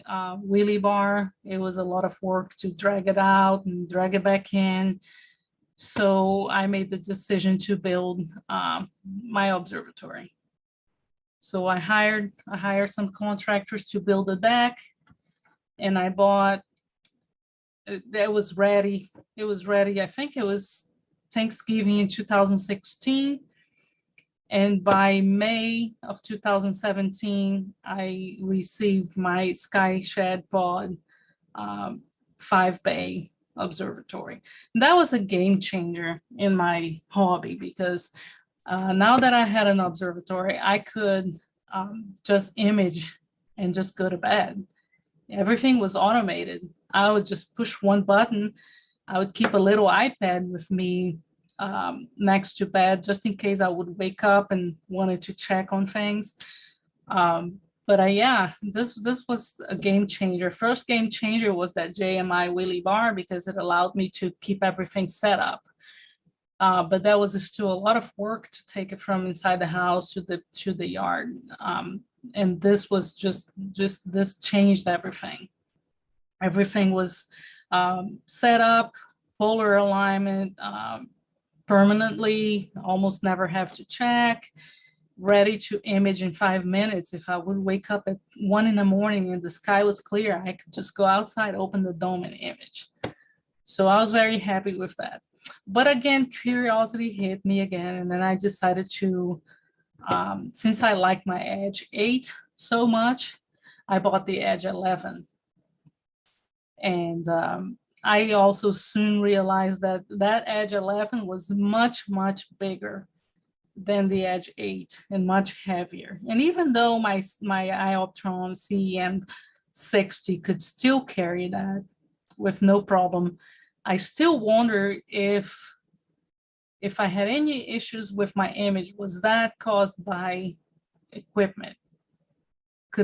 Wheelie Bar, it was a lot of work to drag it out and drag it back in. So I made the decision to build my observatory. So I hired some contractors to build a deck, and I bought, it was ready. It was ready. I think it was Thanksgiving in 2016. And by May of 2017, I received my SkyShed Pod 5-bay observatory. That was a game changer in my hobby, because now that I had an observatory, I could just image and just go to bed. Everything was automated. I would just push one button. I would keep a little iPad with me next to bed, just in case I would wake up and wanted to check on things. Yeah, this was a game changer. First game changer was that Jmi Wheelie Bar, because it allowed me to keep everything set up. But that was still a lot of work to take it from inside the house to the yard. And this was just this changed everything. Everything was set up, polar alignment, permanently, almost never have to check, ready to image in 5 minutes. If I would wake up at 1 in the morning and the sky was clear, I could just go outside, open the dome and image. So I was very happy with that. But again, curiosity hit me again. And then I decided to, since I like my Edge 8 so much, I bought the Edge 11. And I also soon realized that that Edge 11 was much, much bigger than the Edge 8 and much heavier. And even though my Ioptron CEM 60 could still carry that with no problem, I still wonder if I had any issues with my image, was that caused by equipment?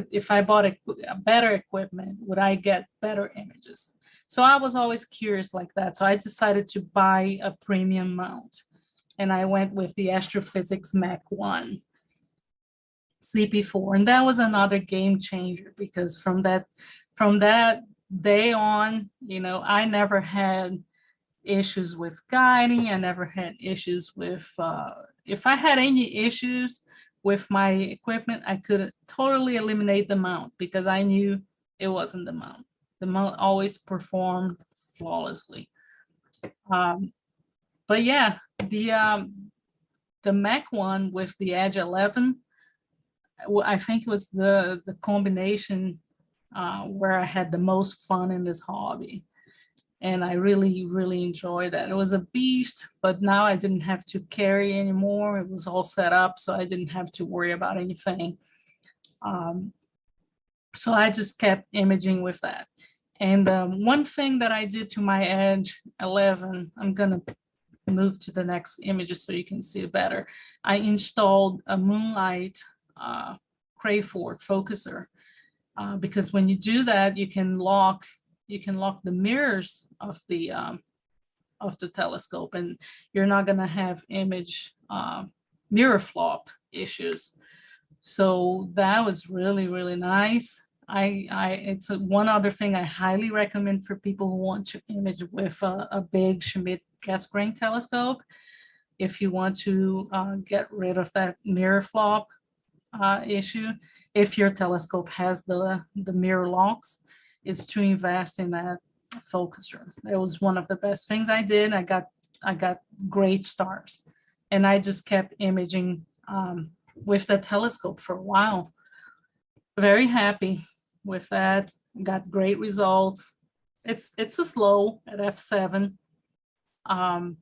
If I bought a better equipment, would I get better images? So I was always curious like that. So I decided to buy a premium mount, and I went with the Astrophysics Mach 1 CP4, and that was another game changer, because from that day on, I never had issues with guiding. I never had issues with, if I had any issues with my equipment, I could totally eliminate the mount, because I knew it wasn't the mount. The mount always performed flawlessly. But yeah, the Mach 1 with the Edge 11, I think it was the combination where I had the most fun in this hobby. And I really, really enjoyed that. It was a beast, but now I didn't have to carry anymore. It was all set up, so I didn't have to worry about anything. So I just kept imaging with that. And one thing that I did to my Edge 11, I'm gonna move to the next images so you can see it better. I installed a Moonlight Crayford focuser, because when you do that, you can lock the mirrors of the telescope, and you're not gonna have image mirror flop issues. So that was really, really nice. It's one other thing I highly recommend for people who want to image with a big Schmidt gas grain telescope. If you want to get rid of that mirror flop issue, if your telescope has the mirror locks, is to invest in that focuser. It was one of the best things I did. I got great stars, and I just kept imaging with the telescope for a while. Very happy with that. Got great results. It's a slow at f7, but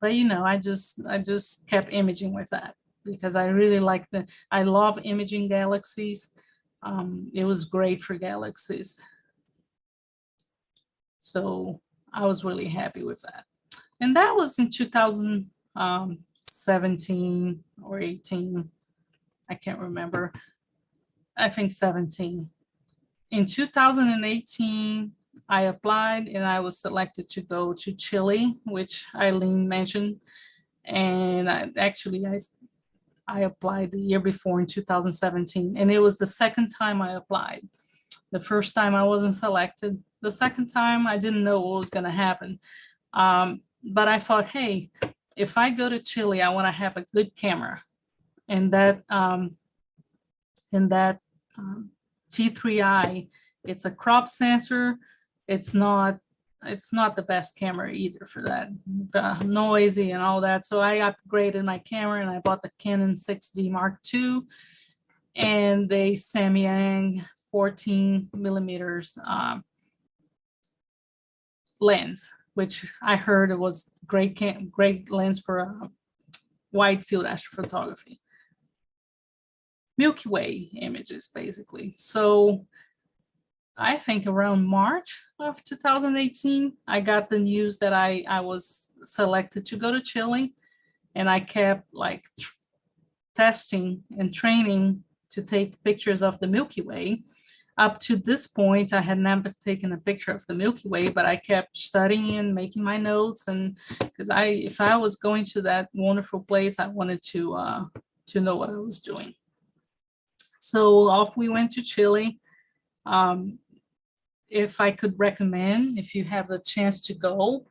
I just kept imaging with that, because I really like I love imaging galaxies. It was great for galaxies. So I was really happy with that. And that was in 2017 or 18. I can't remember. I think 17. In 2018, I applied and I was selected to go to Chile, which Eileen mentioned. And I applied the year before in 2017, and it was the second time I applied. The first time I wasn't selected. The second time I didn't know what was going to happen. But I thought, hey, if I go to Chile, I want to have a good camera. And that T3i, it's a crop sensor. It's not the best camera either for that, noisy and all that. So I upgraded my camera and I bought the Canon 6D Mark II and the Samyang 14 millimeters lens, which I heard it was great lens for wide field astrophotography. Milky Way images, basically. So I think around March of 2018, I got the news that I was selected to go to Chile, and I kept like testing and training to take pictures of the Milky Way. Up to this point, I had never taken a picture of the Milky Way, but I kept studying and making my notes. And because if I was going to that wonderful place, I wanted to know what I was doing. So off we went to Chile. If I could recommend, if you have the chance to go,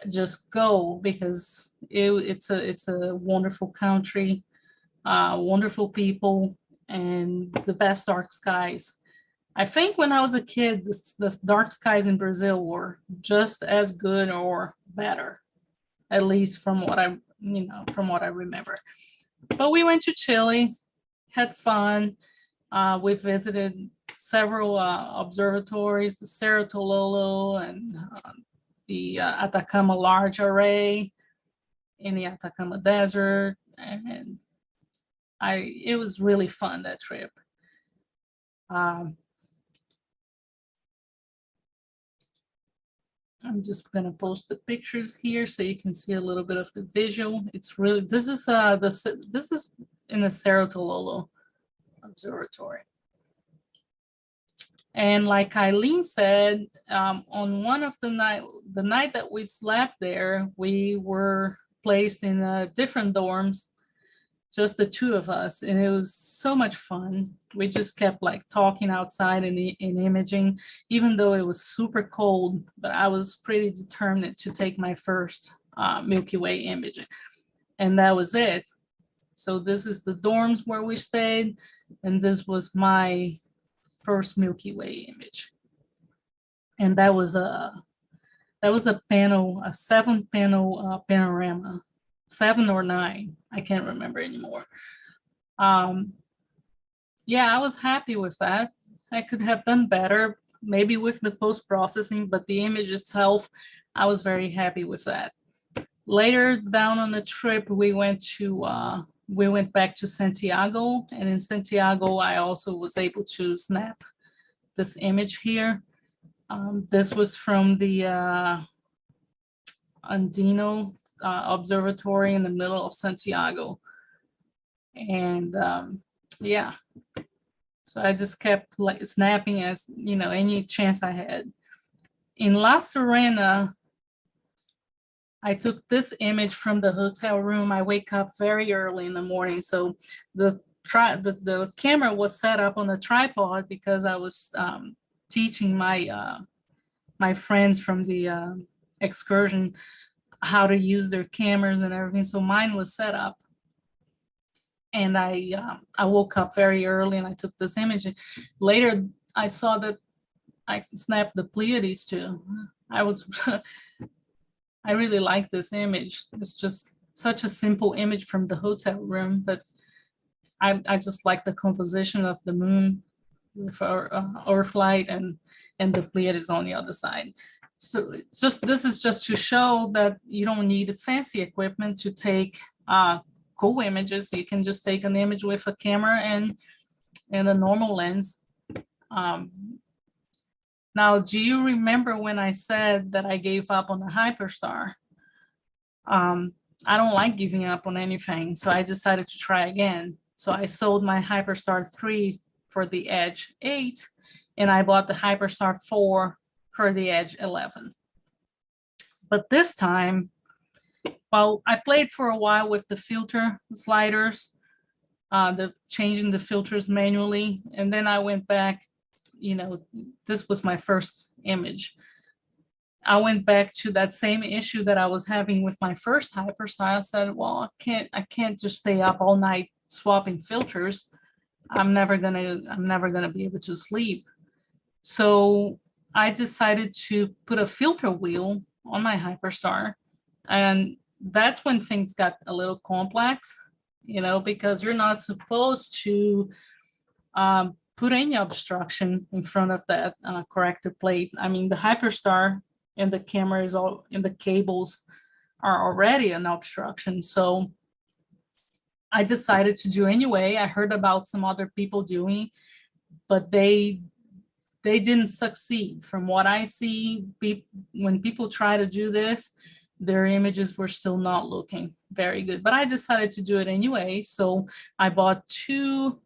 just go, because it's a wonderful country, wonderful people, and the best dark skies. I think when I was a kid, the dark skies in Brazil were just as good or better, at least from what I remember. But we went to Chile, had fun. We visited several observatories, the Cerro Tololo and the Atacama Large Array in the Atacama Desert, and it was really fun, that trip. I'm just gonna post the pictures here so you can see a little bit of the visual. It's really, this is in the Cerro Tololo Observatory. And like Eileen said, on one of the night that we slept there, we were placed in different dorms, just the two of us, and it was so much fun. We just kept like talking outside and imaging, even though it was super cold, but I was pretty determined to take my first Milky Way image, and that was it. So this is the dorms where we stayed, and this was my first Milky Way image. And that was a panel, a 7-panel panorama, 7 or 9, I can't remember anymore. Yeah, I was happy with that. I could have done better, maybe with the post-processing, but the image itself, I was very happy with that. Later down on the trip, we went back to Santiago, and in Santiago, I also was able to snap this image here. This was from the Andino Observatory in the middle of Santiago. And yeah, so I just kept like snapping as, any chance I had. In La Serena, I took this image from the hotel room. I wake up very early in the morning. So the camera was set up on a tripod because I was teaching my friends from the excursion how to use their cameras and everything. So mine was set up. And I woke up very early and I took this image. Later, I saw that I snapped the Pleiades too. I really like this image. It's just such a simple image from the hotel room, but I just like the composition of the moon with our Earth light and the Pleiades on the other side. So this is just to show that you don't need fancy equipment to take cool images. You can just take an image with a camera and a normal lens. Now, do you remember when I said that I gave up on the Hyperstar? I don't like giving up on anything, so I decided to try again. So I sold my Hyperstar 3 for the Edge 8, and I bought the Hyperstar 4 for the Edge 11. But this time, well, I played for a while with the filter sliders, changing the filters manually, and then I went back. This was my first image. I went back to that same issue that I was having with my first Hyperstar. I said, well, I can't just stay up all night swapping filters. I'm never gonna be able to sleep. So I decided to put a filter wheel on my Hyperstar, and that's when things got a little complex, because you're not supposed to put any obstruction in front of that corrector plate. I mean, the Hyperstar and the cameras and the cables are already an obstruction. So I decided to do anyway. I heard about some other people doing, but they didn't succeed. From what I see, when people try to do this, their images were still not looking very good. But I decided to do it anyway. So I bought two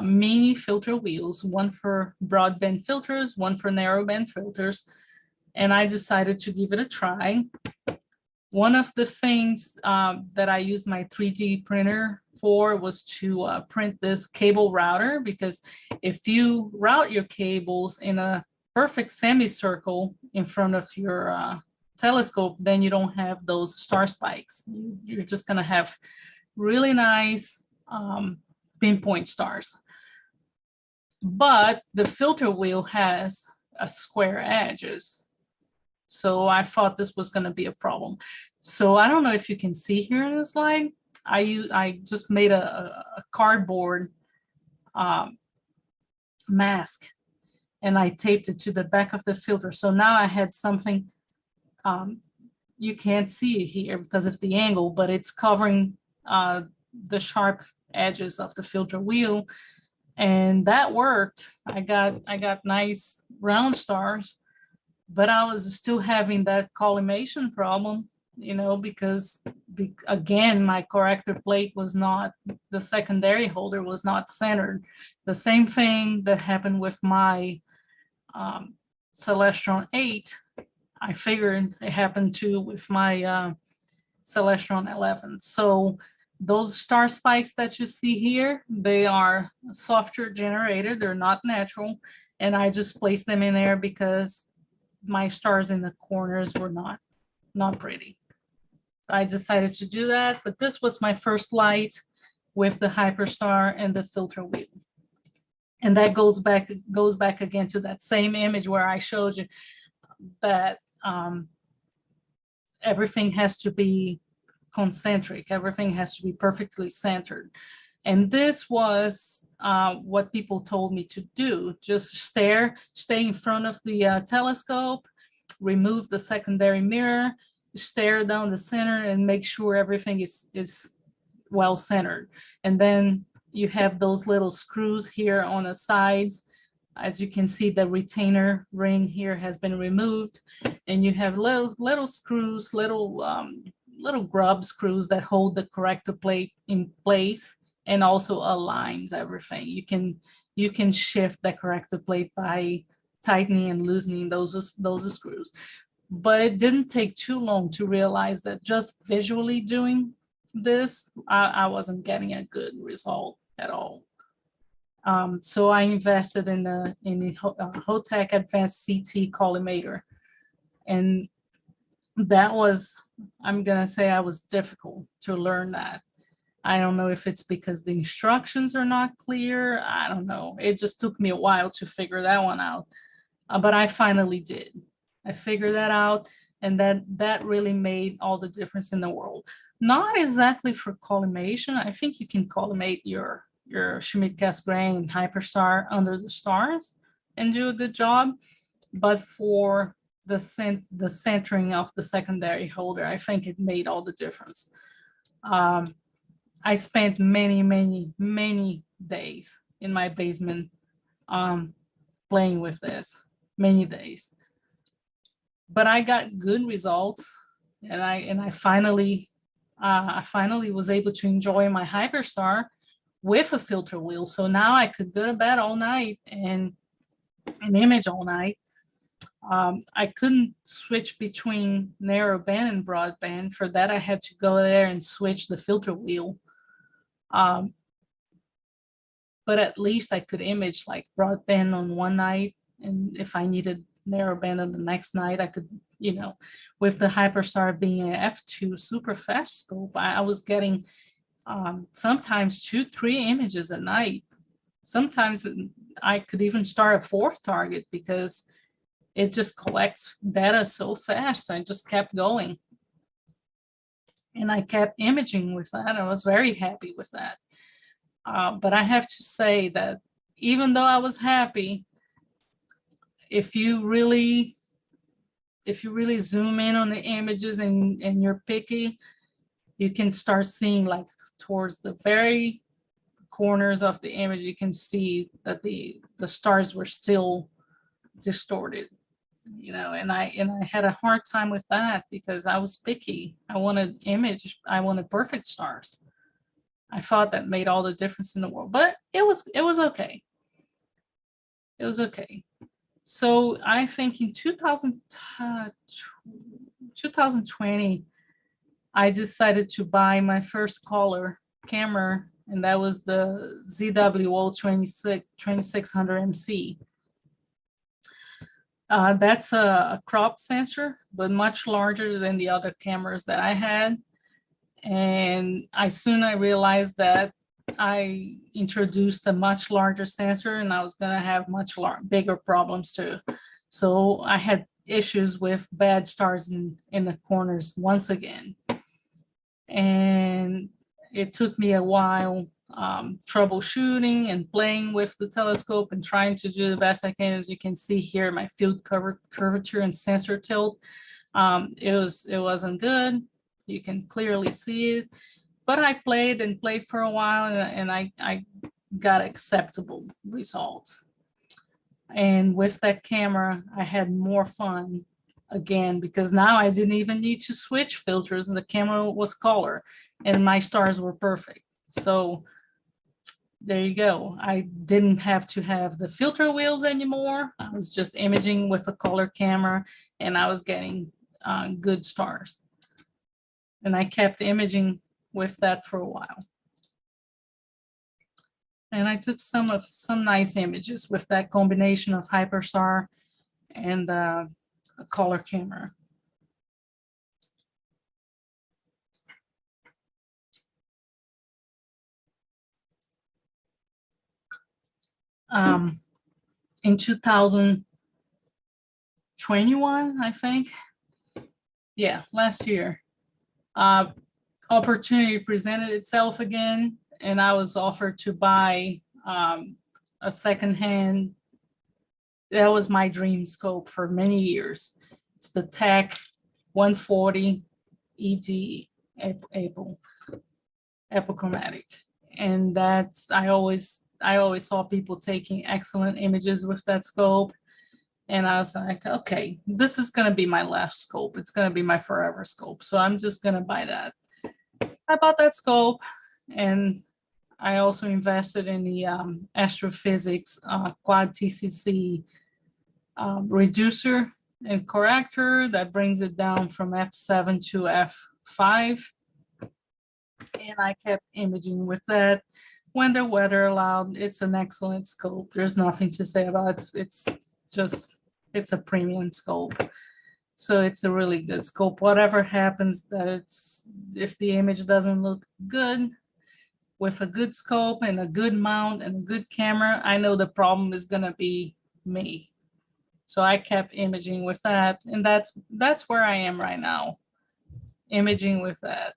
mini filter wheels, one for broadband filters, one for narrowband filters. And I decided to give it a try. One of the things that I used my 3D printer for was to print this cable router, because if you route your cables in a perfect semicircle in front of your telescope, then you don't have those star spikes. You're just gonna have really nice pinpoint stars. But the filter wheel has square edges. So I thought this was going to be a problem. So I don't know if you can see here in the slide. I just made a cardboard mask, and I taped it to the back of the filter. So now I had something, you can't see it here because of the angle, but it's covering the sharp edges of the filter wheel. And that worked. I got nice round stars, but I was still having that collimation problem, you know, because again, my corrector plate was not, the secondary holder was not centered. The same thing that happened with my Celestron 8, I figured it happened too with my Celestron 11. So those star spikes that you see here, they are software generated, they're not natural. And I just placed them in there because my stars in the corners were not pretty. So I decided to do that, but this was my first light with the Hyperstar and the filter wheel. And that goes back again to that same image where I showed you that everything has to be concentric, everything has to be perfectly centered. And this was what people told me to do. Just stay in front of the telescope, remove the secondary mirror, stare down the center and make sure everything is well centered. And then you have those little screws here on the sides. As you can see, the retainer ring here has been removed, and you have little screws, little grub screws that hold the corrector plate in place and also aligns everything. You can shift the corrector plate by tightening and loosening those screws. But it didn't take too long to realize that just visually doing this, I wasn't getting a good result at all. So I invested in the Hotech Advanced CT collimator, and that was, I'm gonna say, I was difficult to learn that. I don't know if it's because the instructions are not clear. I don't know. It just took me a while to figure that one out, but I finally did. I figured that out, and that really made all the difference in the world. Not exactly for collimation. I think you can collimate your Schmidt-Cassegrain and Hyperstar under the stars and do a good job, but for the centering of the secondary holder, I think it made all the difference. I spent many days in my basement playing with this, many days. But I got good results, and I finally was able to enjoy my Hyperstar with a filter wheel. So now I could go to bed all night and image all night. I couldn't switch between narrowband and broadband. For that, I had to go there and switch the filter wheel. But at least I could image like broadband on one night, and if I needed narrowband on the next night, I could, you know, with the Hyperstar being an f2 super fast scope, I was getting sometimes 2-3 images a night. Sometimes I could even start a fourth target because it just collects data so fast. I just kept going, and I kept imaging with that. I was very happy with that. But I have to say that even though I was happy, if you really zoom in on the images and you're picky, you can start seeing like towards the very corners of the image, you can see that the stars were still distorted, you know, and I had a hard time with that because I was picky. I wanted perfect stars. I thought that made all the difference in the world, but it was okay. It was okay. So I think in 2020, I decided to buy my first color camera, and that was the ZWO 2600 MC. That's a crop sensor, but much larger than the other cameras that I had. And I realized that I introduced a much larger sensor and I was going to have much bigger problems too. So I had issues with bad stars in the corners once again. And it took me a while troubleshooting and playing with the telescope and trying to do the best I can. As you can see here, my field curvature and sensor tilt, it wasn't good. You can clearly see it, but I played for a while and I got acceptable results. And with that camera, I had more fun again, because now I didn't even need to switch filters and the camera was color and my stars were perfect. So there you go. I didn't have to have the filter wheels anymore. I was just imaging with a color camera and I was getting good stars. And I kept imaging with that for a while. And I took some nice images with that combination of Hyperstar and a color camera. In 2021, I think, yeah, last year, opportunity presented itself again, and I was offered to buy a secondhand. That was my dream scope for many years. It's the TAC 140 ED apochromatic, and that's I always saw people taking excellent images with that scope. And I was like, okay, this is going to be my last scope. It's going to be my forever scope. So I'm just going to buy that. I bought that scope, and I also invested in the Astrophysics Quad TCC reducer and corrector that brings it down from f7 to f5. And I kept imaging with that when the weather allowed. It's an excellent scope. There's nothing to say about it. It's a premium scope. So it's a really good scope. Whatever happens, if the image doesn't look good with a good scope and a good mount and a good camera, I know the problem is gonna be me. So I kept imaging with that, and that's where I am right now, imaging with that.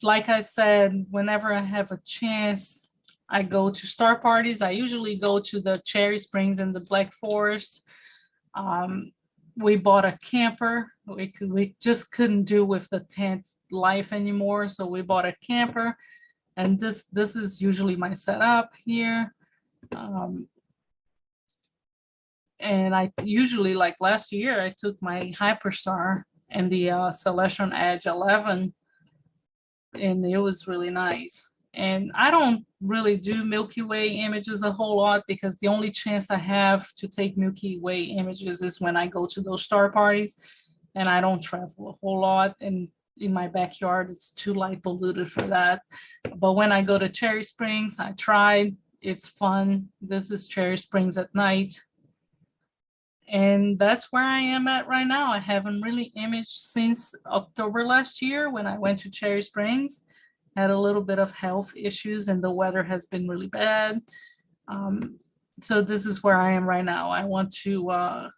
Like I said, whenever I have a chance, I go to star parties. I usually go to the Cherry Springs and the Black Forest. We bought a camper. We just couldn't do with the tent life anymore, so we bought a camper. And this is usually my setup here. And I usually, like last year, I took my Hyperstar and the Celestron Edge 11, and it was really nice. And I don't really do Milky Way images a whole lot because the only chance I have to take Milky Way images is when I go to those star parties, and I don't travel a whole lot. And in my backyard, it's too light polluted for that. But when I go to Cherry Springs, I tried. It's fun. This is Cherry Springs at night. And that's where I am at right now. I haven't really imaged since October last year when I went to Cherry Springs. Had a little bit of health issues and the weather has been really bad. So this is where I am right now. I want to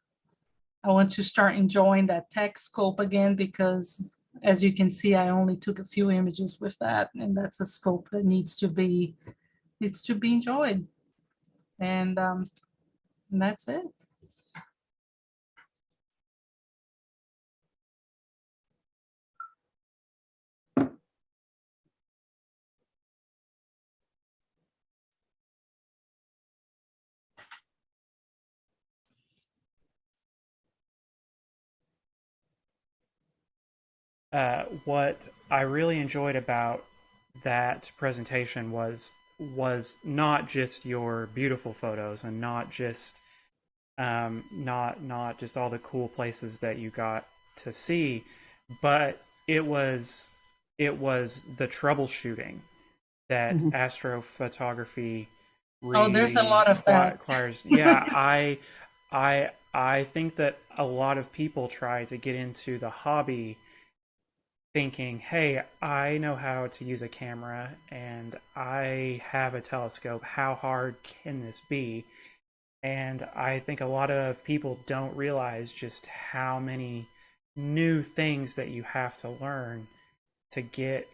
start enjoying that tech scope again, because as you can see, I only took a few images with that, and that's a scope that needs to be enjoyed. And that's it. what I really enjoyed about that presentation was not just your beautiful photos and not just not just all the cool places that you got to see, but it was the troubleshooting that Mhm. astrophotography Oh, there's a lot of that. requires. Yeah, I think that a lot of people try to get into the hobby thinking, hey, I know how to use a camera and I have a telescope. How hard can this be? And I think a lot of people don't realize just how many new things that you have to learn to get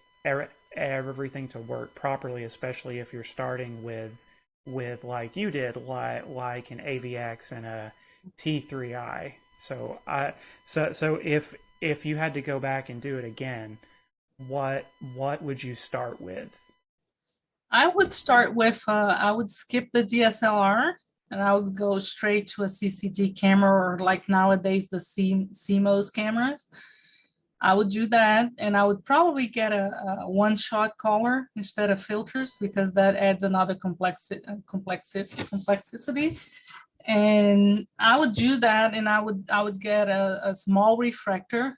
everything to work properly, especially if you're starting with like you did, like an AVX and a T3i. So if you had to go back and do it again, what would you start with? I would start with, I would skip the DSLR and I would go straight to a CCD camera, or like nowadays, the CMOS cameras. I would do that, and I would probably get a one-shot color instead of filters, because that adds another complexity. And I would do that, and I would get a small refractor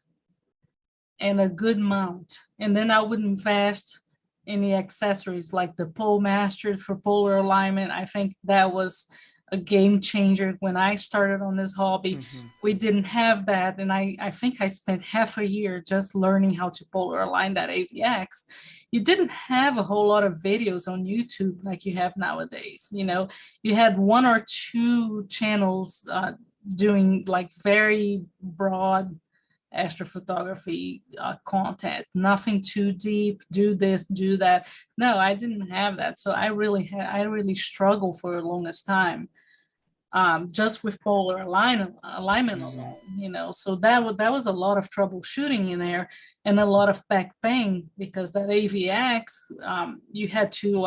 and a good mount. And then I would invest in the accessories like the pole master for polar alignment. I think that was a game changer when I started on this hobby. Mm-hmm. We didn't have that. And I think I spent half a year just learning how to polar align that AVX. You didn't have a whole lot of videos on YouTube like you have nowadays. You know, you had one or two channels doing like very broad astrophotography content, nothing too deep, do this, do that. No, I didn't have that. So I really struggled for the longest time, just with polar alignment alone, you know. So that was a lot of troubleshooting in there, and a lot of back pain, because that AVX, you had to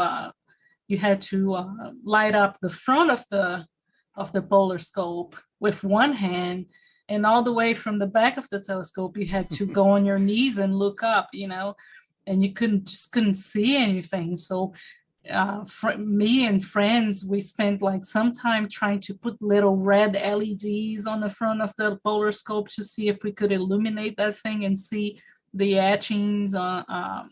light up the front of the polar scope with one hand, and all the way from the back of the telescope you had to go on your knees and look up, you know, and you couldn't see anything. So me and friends, we spent like some time trying to put little red LEDs on the front of the polar scope to see if we could illuminate that thing and see the etchings on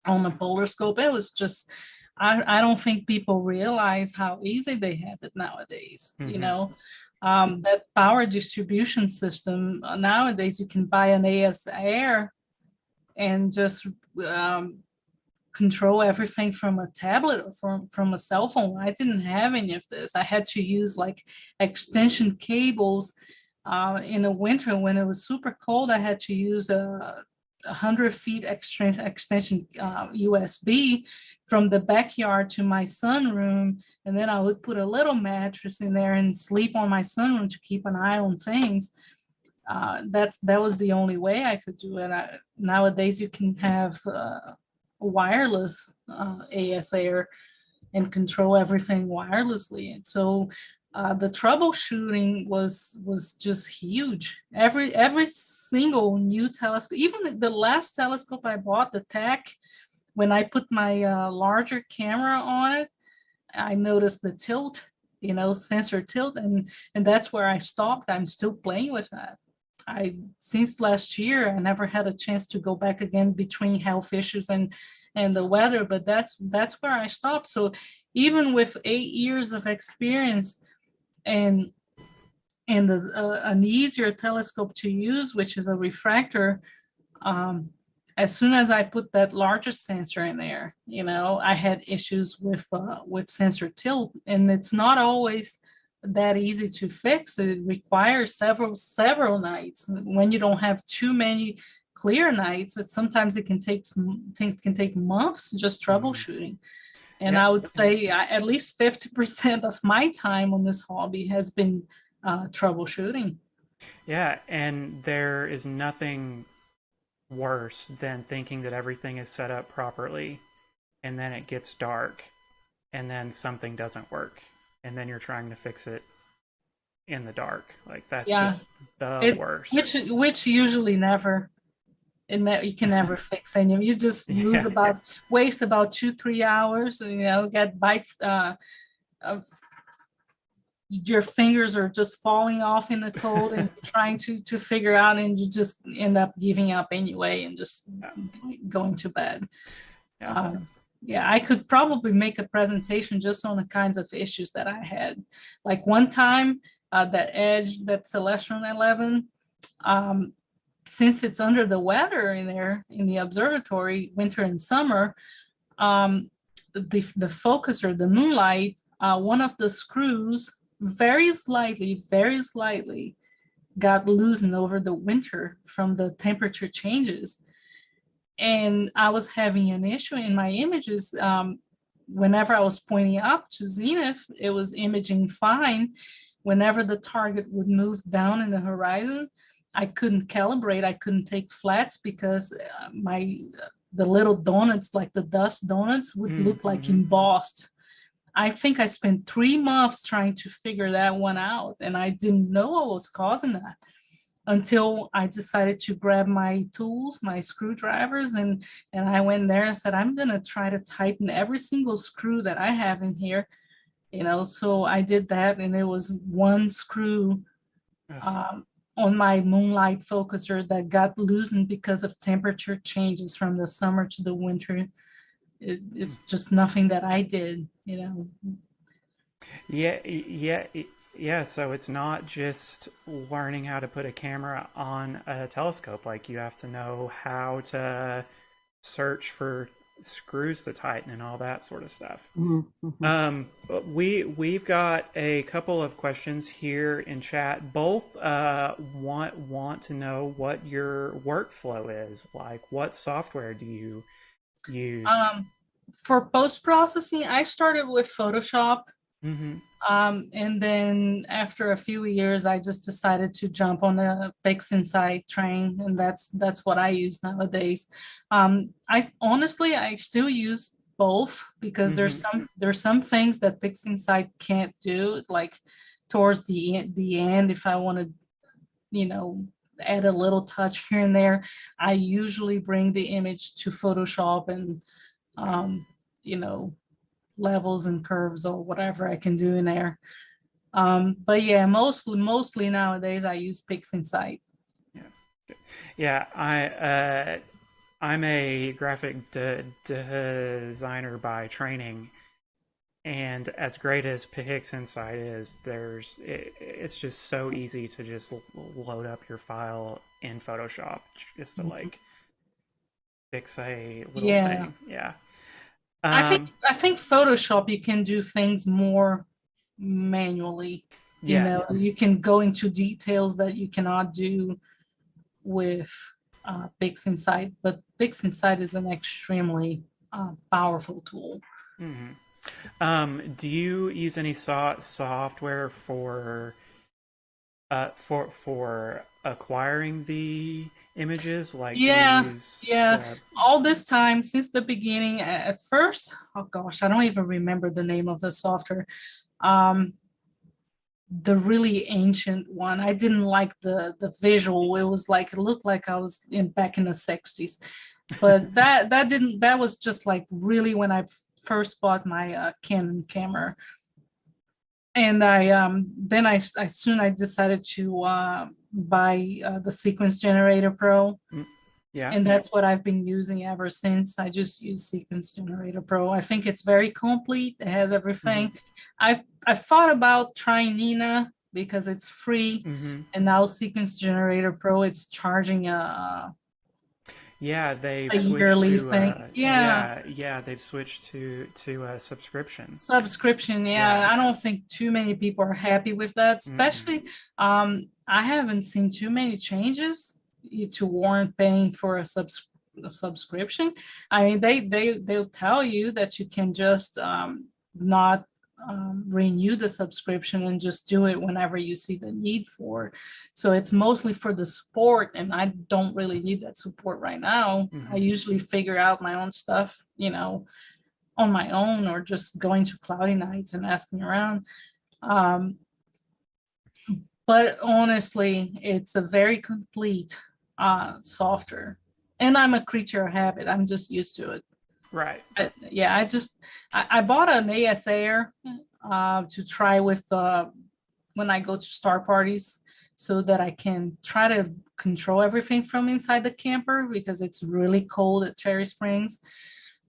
the polar scope. It was just, I don't think people realize how easy they have it nowadays. Mm-hmm. You know, that power distribution system, nowadays you can buy an AS Air and just control everything from a tablet or from a cell phone. I didn't have any of this. I had to use like extension cables. In the winter when it was super cold, I had to use a 100 feet extension USB from the backyard to my sunroom, and then I would put a little mattress in there and sleep on my sunroom to keep an eye on things. That was the only way I could do it. Nowadays you can have wireless AS Air and control everything wirelessly. And so the troubleshooting was just huge. Every single new telescope, even the last telescope I bought, the TAC, when I put my larger camera on it, I noticed the tilt, you know, sensor tilt, and that's where I stopped. I'm still playing with that. Since last year, I never had a chance to go back again between health issues and the weather, but that's where I stopped. So even with 8 years of experience and an easier telescope to use, which is a refractor, as soon as I put that larger sensor in there, you know, I had issues with sensor tilt, and it's not always that easy to fix. It requires several nights. When you don't have too many clear nights, sometimes it can take months just troubleshooting. And Yeah. I would say at least 50% of my time on this hobby has been troubleshooting. Yeah, and there is nothing worse than thinking that everything is set up properly and then it gets dark and then something doesn't work and then you're trying to fix it in the dark. Like that's just the worst. Which usually never and that you can never fix. And you just lose waste about 2-3 hours, get bites, your fingers are just falling off in the cold and trying to figure out, and you just end up giving up anyway and just going to bed. I could probably make a presentation just on the kinds of issues that I had. Like one time, that edge, that Celestron 11, since it's under the weather in there in the observatory, winter and summer, the focuser, the moonlight, one of the screws very slightly got loosened over the winter from the temperature changes. And I was having an issue in my images. Whenever I was pointing up to zenith, it was imaging fine. Whenever the target would move down in the horizon, I couldn't calibrate. I couldn't take flats because the little donuts, like the dust donuts, would look like embossed. I think I spent 3 months trying to figure that one out, and I didn't know what was causing that until I decided to grab my tools, my screwdrivers, and I went there and said, I'm gonna try to tighten every single screw that I have in here, so I did that, and it was one screw on my moonlight focuser that got loosened because of temperature changes from the summer to the winter. It's just nothing that I did, Yeah. So it's not just learning how to put a camera on a telescope. Like, you have to know how to search for screws to tighten and all that sort of stuff. We've got a couple of questions here in chat. Both want to know what your workflow is. Like, what software do you use? For post-processing, I started with Photoshop. And then after a few years, I just decided to jump on the PixInsight train, and that's what I use nowadays. I still use both because there's some things that PixInsight can't do, like towards the end, if I want to, add a little touch here and there, I usually bring the image to Photoshop and levels and curves or whatever I can do in there. But yeah, mostly nowadays I use PixInsight. Yeah, I'm a graphic designer by training, and as great as PixInsight is, it's just so easy to just load up your file in Photoshop just to like fix a little thing. Yeah. I think Photoshop, you can do things more manually. You can go into details that you cannot do with PixInsight, but PixInsight is an extremely powerful tool. Do you use any software for acquiring the images? Like, all this time since the beginning, at first, oh gosh, I don't even remember the name of the software. The really ancient one, I didn't like the visual. It was like, it looked like I was back in the 60s, but that was just like really when I first bought my Canon camera. And I soon decided to buy the Sequence Generator Pro. Yeah. And that's what I've been using ever since. I just use Sequence Generator Pro. I think it's very complete. It has everything. I thought about trying Nina because it's free, and now Sequence Generator Pro, it's charging they've a switched yearly to thing. They've switched to a subscription. I don't think too many people are happy with that, especially I haven't seen too many changes to warrant paying for a subscription. I mean, they'll tell you that you can just not renew the subscription and just do it whenever you see the need for it. So it's mostly for the support, and I don't really need that support right now. I usually figure out my own stuff, on my own, or just going to Cloudy Nights and asking around. But honestly, it's a very complete software. And I'm a creature of habit. I'm just used to it. Right. I bought an ASAir to try with when I go to star parties, so that I can try to control everything from inside the camper, because it's really cold at Cherry Springs.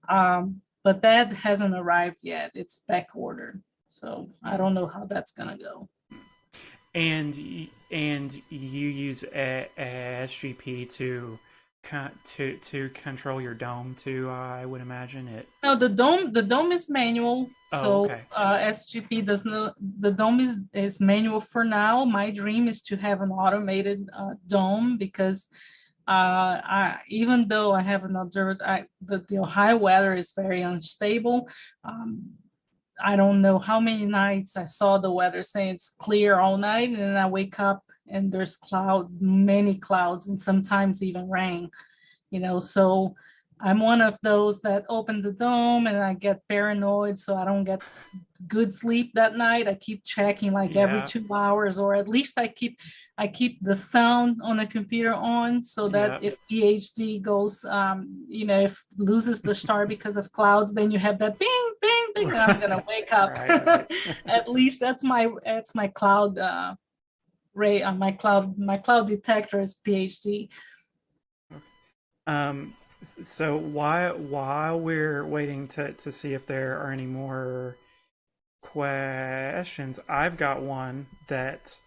But that hasn't arrived yet. It's back ordered. So I don't know how that's gonna go. And you use SGP to control your dome too. I would imagine it. No, the dome is manual. Oh, So okay. SGP does not. The dome is manual for now. My dream is to have an automated dome, because even though I haven't observed, the Ohio weather is very unstable. I don't know how many nights I saw the weather saying it's clear all night, and then I wake up and there's many clouds, and sometimes even rain, so I'm one of those that open the dome and I get paranoid, so I don't get good sleep that night. I keep checking like every Yeah. 2 hours, or at least I keep the sound on the computer on, so that Yeah. if PhD goes, if loses the star because of clouds, then you have that bing, bing, bing, and I'm gonna wake up. Right. At least that's my cloud my cloud detector is PhD. So while we're waiting to see if there are any more questions, I've got one that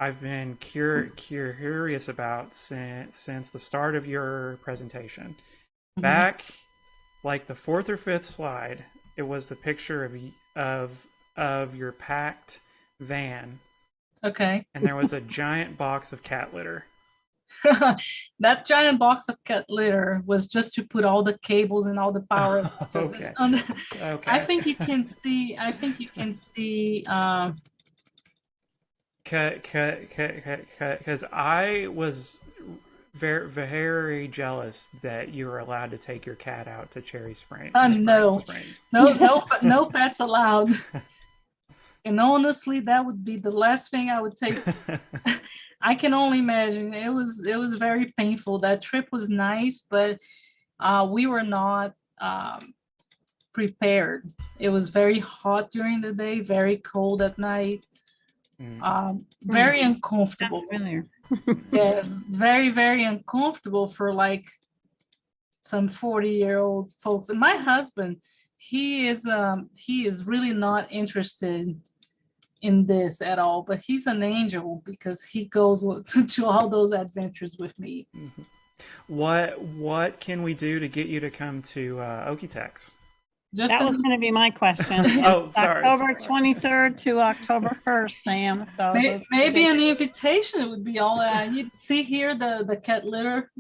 I've been curious about since the start of your presentation. Mhm. Back like the fourth or fifth slide, it was the picture of your packed van, Okay. and there was a giant box of cat litter. That giant box of cat litter was just to put all the cables and all the power. Okay. Okay. I think you can see. Because I was very jealous that you were allowed to take your cat out to Cherry Springs. No. Springs. No pets allowed. And honestly, that would be the last thing I would take. I can only imagine. It was very painful. That trip was nice, but we were not prepared. It was very hot during the day, very cold at night. Very uncomfortable. Familiar. Yeah, very, very uncomfortable for like some 40-year-old folks. And my husband, he is really not interested in this at all, but he's an angel because he goes to all those adventures with me. What can we do to get you to come to Okie-Tex? That was going to be my question. Oh, sorry. October 23rd to October 1st, Sam. So maybe an invitation would be all I need. See here the cat litter.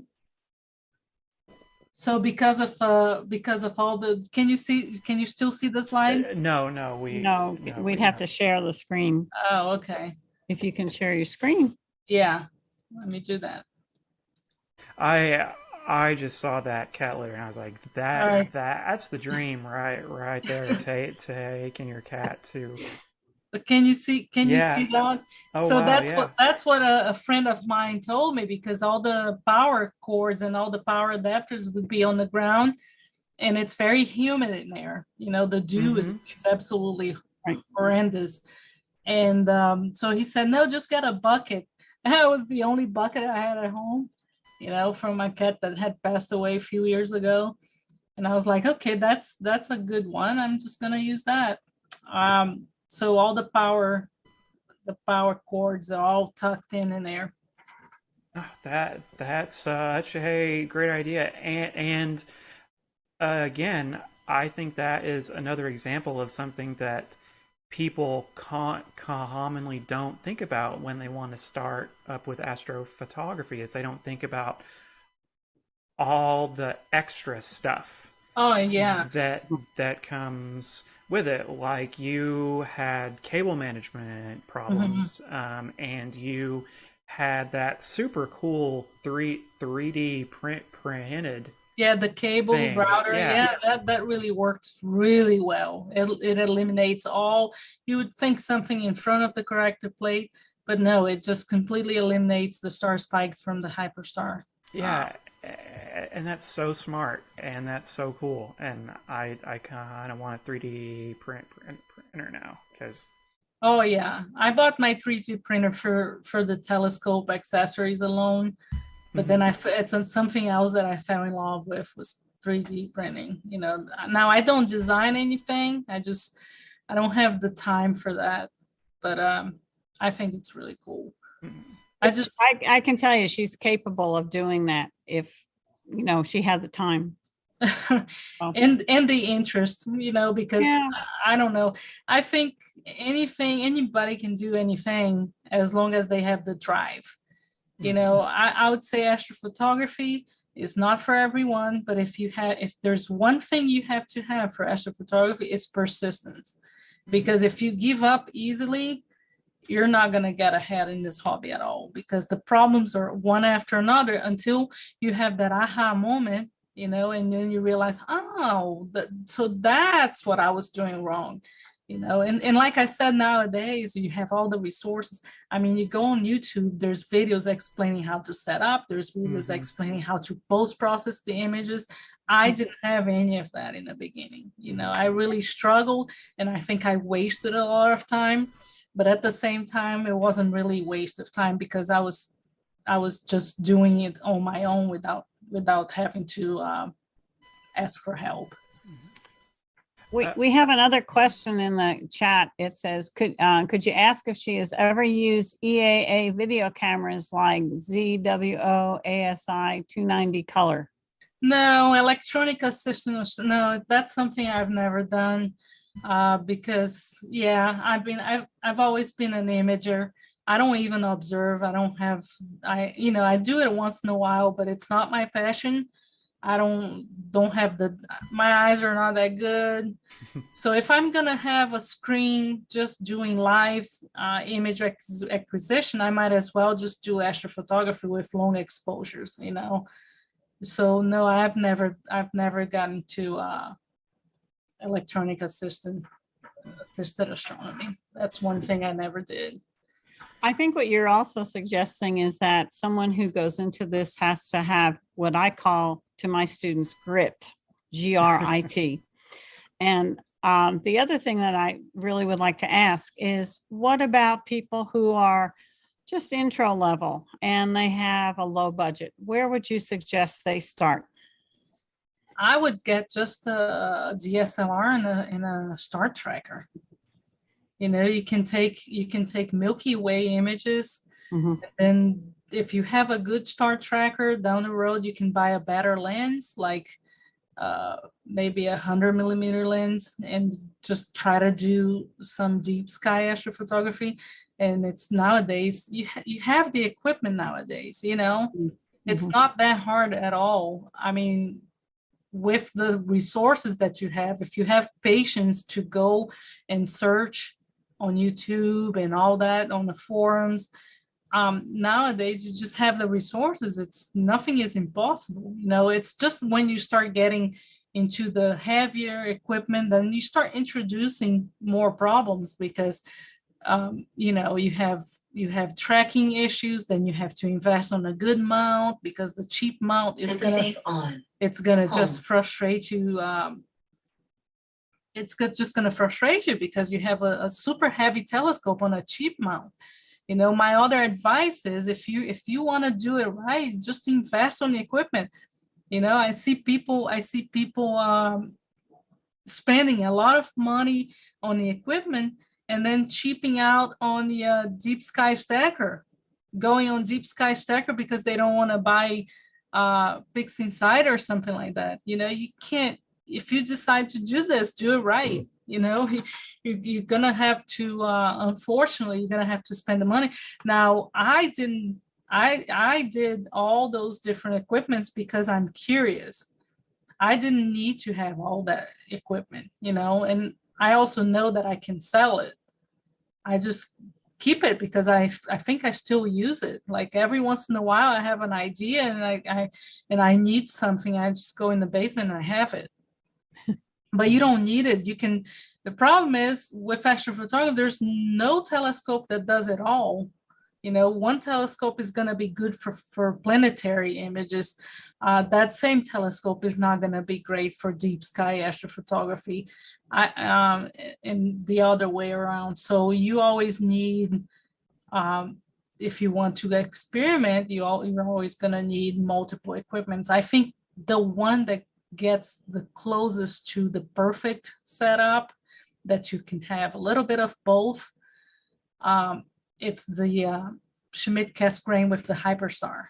So because of all the, can you still see the slide? No, we'd have to share the screen. Oh, okay. If you can share your screen. Yeah, let me do that. I just saw that cat litter and I was like, that's the dream right there. Taking your cat to. But can you see that? Oh, so wow, that's what a friend of mine told me, because all the power cords and all the power adapters would be on the ground, and it's very humid in there. The dew is absolutely horrendous. And so he said, no, just get a bucket. That was the only bucket I had at home, from my cat that had passed away a few years ago. And I was like, okay, that's a good one. I'm just gonna use that. So all the power cords are all tucked in there. Oh, that's such a great idea. And again, I think that is another example of something that people commonly don't think about when they want to start up with astrophotography, is they don't think about all the extra stuff. Oh yeah. That comes with it. Like you had cable management problems, and you had that super cool 3D printed. Yeah, the cable thing. router. Yeah, that really works really well. It eliminates all. You would think something in front of the corrector plate, but no, it just completely eliminates the star spikes from the hyperstar. Yeah, and that's so smart, and that's so cool. And I kind of want a 3D printer now because. Oh yeah, I bought my 3D printer for the telescope accessories alone, but then it's something else that I fell in love with was 3D printing. You know, now I don't design anything. I don't have the time for that, but I think it's really cool. I can tell you she's capable of doing that if, you know, she had the time. and the interest, you know, because I don't know. I think anybody can do anything as long as they have the drive. You know, I would say astrophotography is not for everyone, but if there's one thing you have to have for astrophotography, it's persistence. Because if you give up easily, you're not going to get ahead in this hobby at all, because the problems are one after another until you have that aha moment, you know, and then you realize, oh, so that's what I was doing wrong, you know. And like I said, nowadays you have all the resources. I mean, you go on YouTube, there's videos explaining how to set up, there's videos explaining how to post-process the images. I didn't have any of that in the beginning, you know. I really struggled, and I think I wasted a lot of time. But at the same time, it wasn't really a waste of time, because I was just doing it on my own without having to ask for help. We have another question in the chat. It says, could you ask if she has ever used EAA video cameras like ZWO ASI 290 color? No, electronic assistant. No, that's something I've never done. Because I've always been an imager. I don't even observe. I do it once in a while, but it's not my passion. I don't have my eyes are not that good. So if I'm gonna have a screen just doing live image acquisition, I might as well just do astrophotography with long exposures, you know. So no, I've never gotten to electronic assisted astronomy. That's one thing I never did. I think what you're also suggesting is that someone who goes into this has to have what I call to my students grit, GRIT. And the other thing that I really would like to ask is, what about people who are just intro level and they have a low budget? Where would you suggest they start? I would get just a DSLR and a star tracker. You know, you can take Milky Way images, and if you have a good star tracker, down the road you can buy a better lens, like maybe 100mm lens, and just try to do some deep sky astrophotography. And it's nowadays you have the equipment nowadays. You know, it's not that hard at all. I mean, with the resources that you have, if you have patience to go and search on YouTube and all that on the forums, nowadays you just have the resources. Nothing is impossible. You know, it's just when you start getting into the heavier equipment, then you start introducing more problems, because you know, you have tracking issues. Then you have to invest on a good mount, because the cheap mount is gonna just frustrate you. It's just gonna frustrate you because you have a super heavy telescope on a cheap mount. You know, my other advice is, if you want to do it right, just invest on the equipment. You know, I see people spending a lot of money on the equipment and then cheaping out on the deep sky stacker, going on deep sky stacker because they don't want to buy Pix Inside or something like that. You know, you can't, if you decide to do this, do it right. You know, you're gonna have to, unfortunately, you're gonna have to spend the money. Now, I did all those different equipments because I'm curious. I didn't need to have all that equipment, you know, and I also know that I can sell it. I just keep it because I think I still use it. Like every once in a while I have an idea and I need something. I just go in the basement and I have it. But you don't need it. You can, the problem is with astrophotography, there's no telescope that does it all. One telescope is going to be good for planetary images. That same telescope is not going to be great for deep sky astrophotography, and the other way around. So you always need, if you want to experiment, you're always going to need multiple equipments. I think the one that gets the closest to the perfect setup that you can have a little bit of both, it's the Schmidt Cassegrain with the Hyperstar,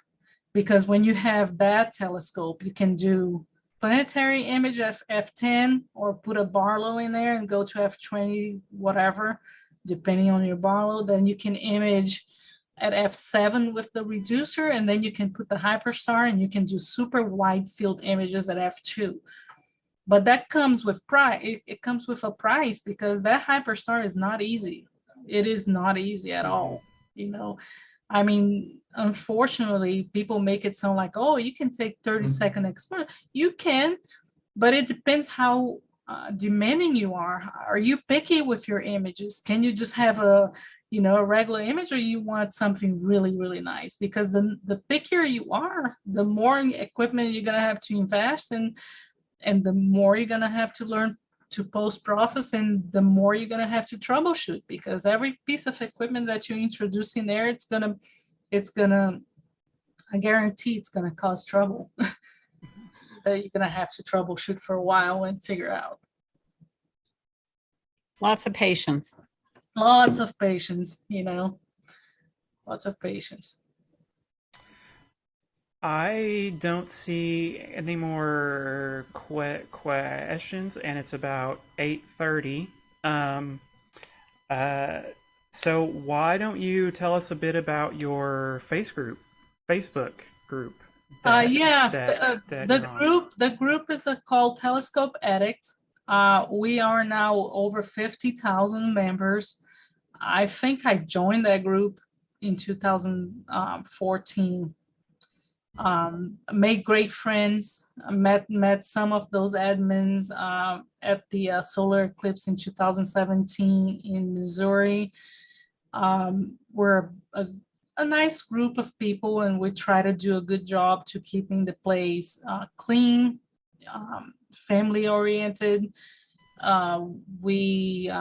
because when you have that telescope, you can do planetary image at f10 or put a Barlow in there and go to f20, whatever, depending on your Barlow. Then you can image at f7 with the reducer, and then you can put the Hyperstar and you can do super wide field images at f2. But that comes with price. It comes with a price, because that Hyperstar is not easy. It is not easy at all. I mean, unfortunately, people make it sound like, oh, you can take 30-second exposure. You can, but it depends how demanding you are. Are you picky with your images? Can you just have a regular image, or you want something really, really nice? Because the pickier you are, the more equipment you're going to have to invest in, and the more you're going to have to learn to post-process, and the more you're going to have to troubleshoot, because every piece of equipment that you introduce in there, it's gonna, I guarantee it's going to cause trouble that you're going to have to troubleshoot for a while and figure out. Lots of patience. Lots of patience, lots of patience. I don't see any more questions, and it's about 8:30. So why don't you tell us a bit about your Facebook group? The group is called Telescope Addicts. We are now over 50,000 members. I think I joined that group in 2014. Made great friends, met some of those admins at the solar eclipse in 2017 in Missouri. We're a nice group of people, and we try to do a good job to keeping the place clean, family oriented. We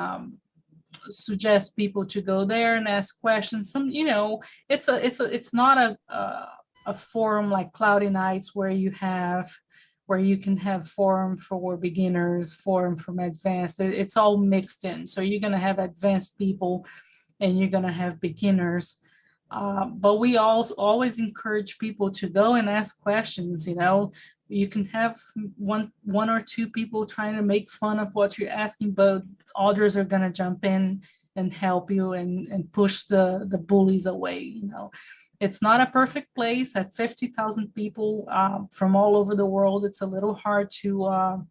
suggest people to go there and ask questions. It's not a forum like Cloudy Nights where you can have forum for beginners, forum from advanced. It's all mixed in. So you're going to have advanced people and you're going to have beginners. But we always encourage people to go and ask questions. You can have one or two people trying to make fun of what you're asking, but others are going to jump in and help you and push the bullies away. It's not a perfect place. At 50,000 people from all over the world, it's a little hard to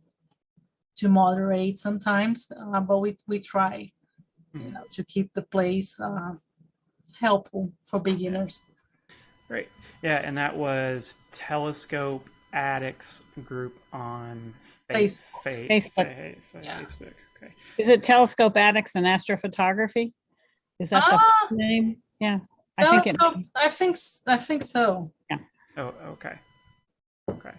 moderate sometimes, but we try, to keep the place helpful for beginners. Great. Yeah, and that was Telescope Addicts group on Facebook. Facebook. Okay. Is it Telescope Addicts and Astrophotography? Is that the name? Yeah. I think so. Yeah. Oh, okay. Okay.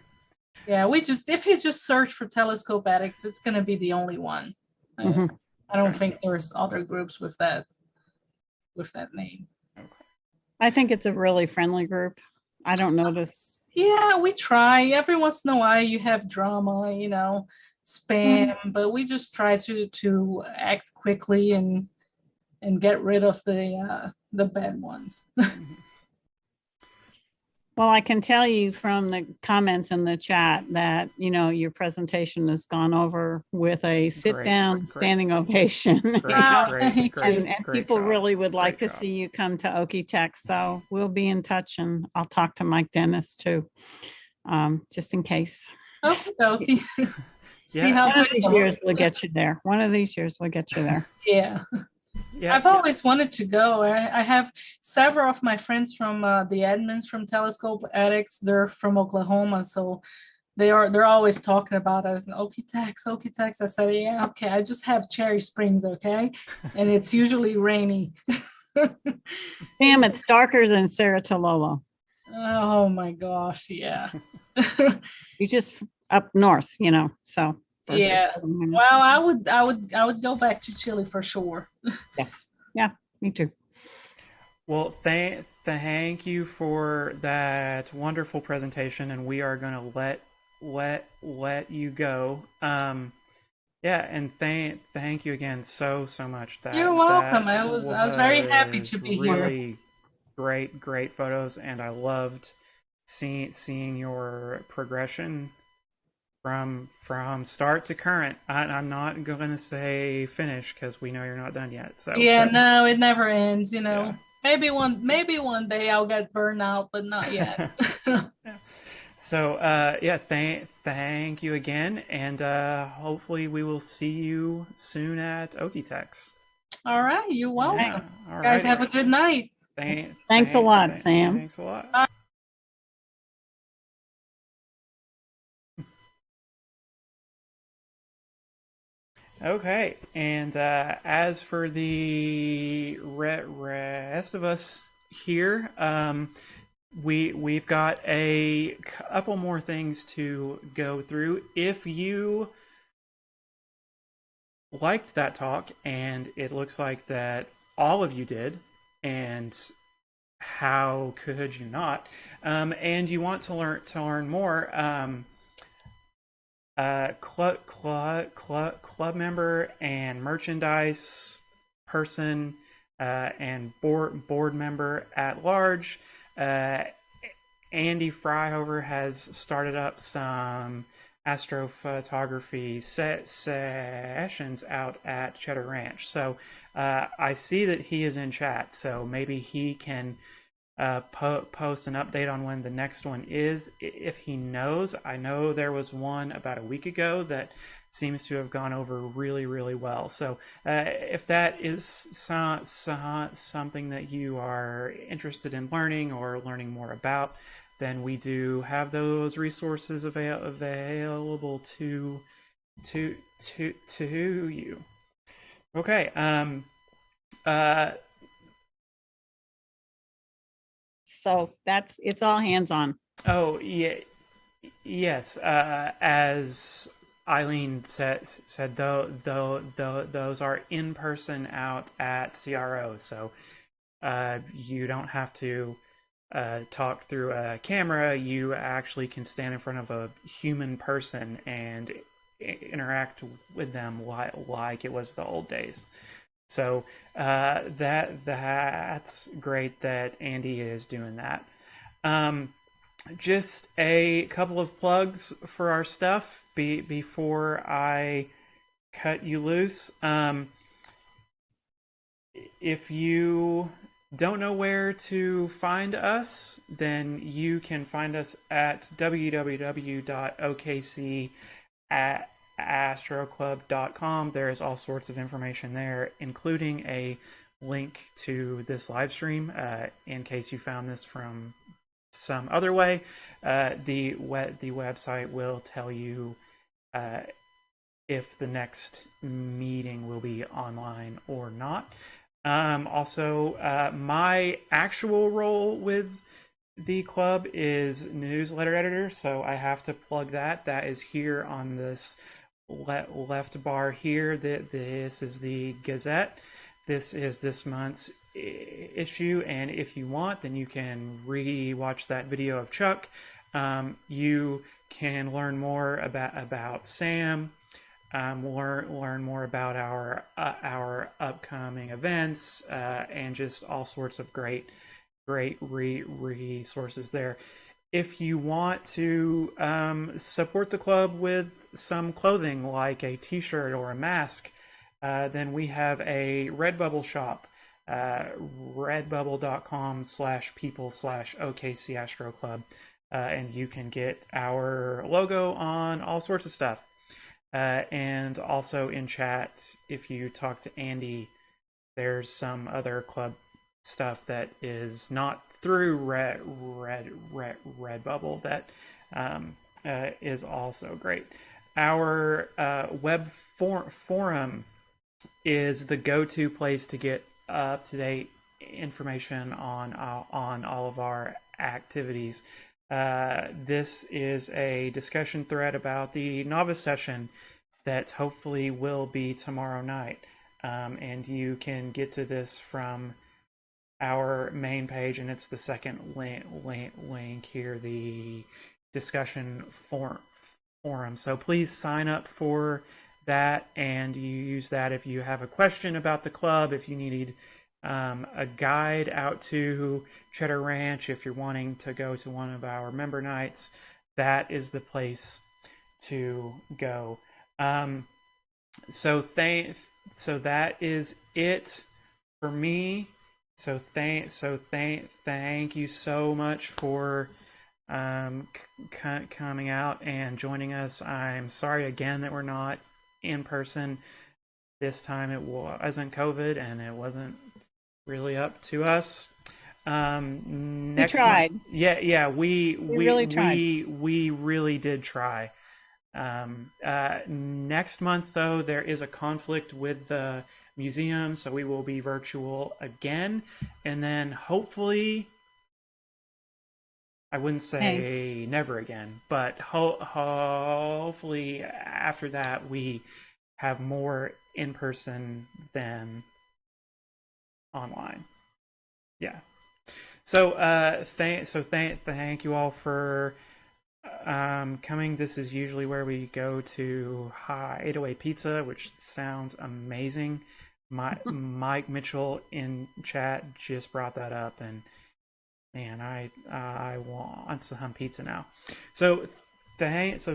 Yeah, if you just search for Telescope Addicts, it's going to be the only one. Mhm. I don't think there's other groups with that name. Okay. I think it's a really friendly group. I don't notice. Yeah, we try. Every once in a while you have drama, spam, but we just try to act quickly and get rid of the bad ones. Well, I can tell you from the comments in the chat that, your presentation has gone over with a sit-down standing ovation. Great And people job. really would like Great to job. see you come to Okie Tech. So we'll be in touch, and I'll talk to Mike Dennis too, just in case. Okay. See Yeah. how One of good these it years goes. we'll get you there. One of these years we'll get you there. Yeah. Yeah. I've always wanted to go. I have several of my friends from the admins from Telescope Addicts. They're from Oklahoma, so they're always talking about us. Okie Tex. I said, yeah, okay. I just have Cherry Springs, okay, and it's usually rainy. Sam, it's darker than Saratololo. Oh my gosh, yeah. You just up north, so. versus Yeah. southern hemisphere. Well, I would go back to Chile for sure. Yes. Yeah, me too. Well, thank you for that wonderful presentation, and we are going to let you go. Yeah, and thank you again so much. You're welcome. I was very happy to be here. Really great photos, and I loved seeing your progression from start to current. I'm not going to say finish because we know you're not done yet. So yeah, no, it never ends. Yeah. Maybe one day I'll get burned out, but not yet. Yeah. So yeah, thank you again, and hopefully we will see you soon at Okitex. All right, you're welcome. Yeah. All You guys right. have a good night. Thanks a lot, Sam. Thanks a lot. Okay, and as for the rest of us here, we've got a couple more things to go through. If you liked that talk, and it looks like that all of you did, and how could you not? And you want to learn more. Club member and merchandise person and board member at large. Andy Fryhover has started up some astrophotography sessions out at Cheddar Ranch. So I see that he is in chat, so maybe he can post an update on when the next one is, if he knows. I know there was one about a week ago that seems to have gone over really well. So if that is something that you are interested in learning or learning more about, then we do have those resources available to you. Okay. So it's all hands on. Oh yeah, yes. As Eileen said, those are in person out at CRO. So you don't have to talk through a camera. You actually can stand in front of a human person and interact with them like it was the old days. So that's great that Andy is doing that. Just a couple of plugs for our stuff before I cut you loose. If you don't know where to find us, then you can find us at www.okcastroclub.com. There's all sorts of information there, including a link to this live stream in case you found this from some other way. The website will tell you if the next meeting will be online or not. Also, my actual role with the club is newsletter editor, so I have to plug that. That is here on this left bar here. This is the Gazette. This is this month's issue, and if you want, then you can re-watch that video of Chuck. You can learn more about Sam. Learn more about our upcoming events and just all sorts of great resources there. If you want to support the club with some clothing like a t-shirt or a mask, then we have a Redbubble shop, redbubble.com/people/OKC Astro Club, and you can get our logo on all sorts of stuff. And also in chat, if you talk to Andy, there's some other club stuff that is not through Redbubble that is also great. Our web forum is the go-to place to get up-to-date information on all of our activities. This is a discussion thread about the novice session that hopefully will be tomorrow night. And you can get to this from our main page, and it's the second link here, the discussion forum. So please sign up for that, and you use that if you have a question about the club, if you need a guide out to Cheddar Ranch, if you're wanting to go to one of our member nights, that is the place to go. So that is it for me. So thank you so much for coming out and joining us. I'm sorry again that we're not in person this time. It wasn't COVID, and it wasn't really up to us. Next we tried. We really tried. We really did try. Next month, though, there is a conflict with the museum, so we will be virtual again, and then hopefully, I wouldn't say never again, but hopefully after that we have more in person than online. Yeah. So thank you all for coming. This is usually where we go to 808 Pizza, which sounds amazing. Mike Mitchell in chat just brought that up, and man, I want some pizza now. So thank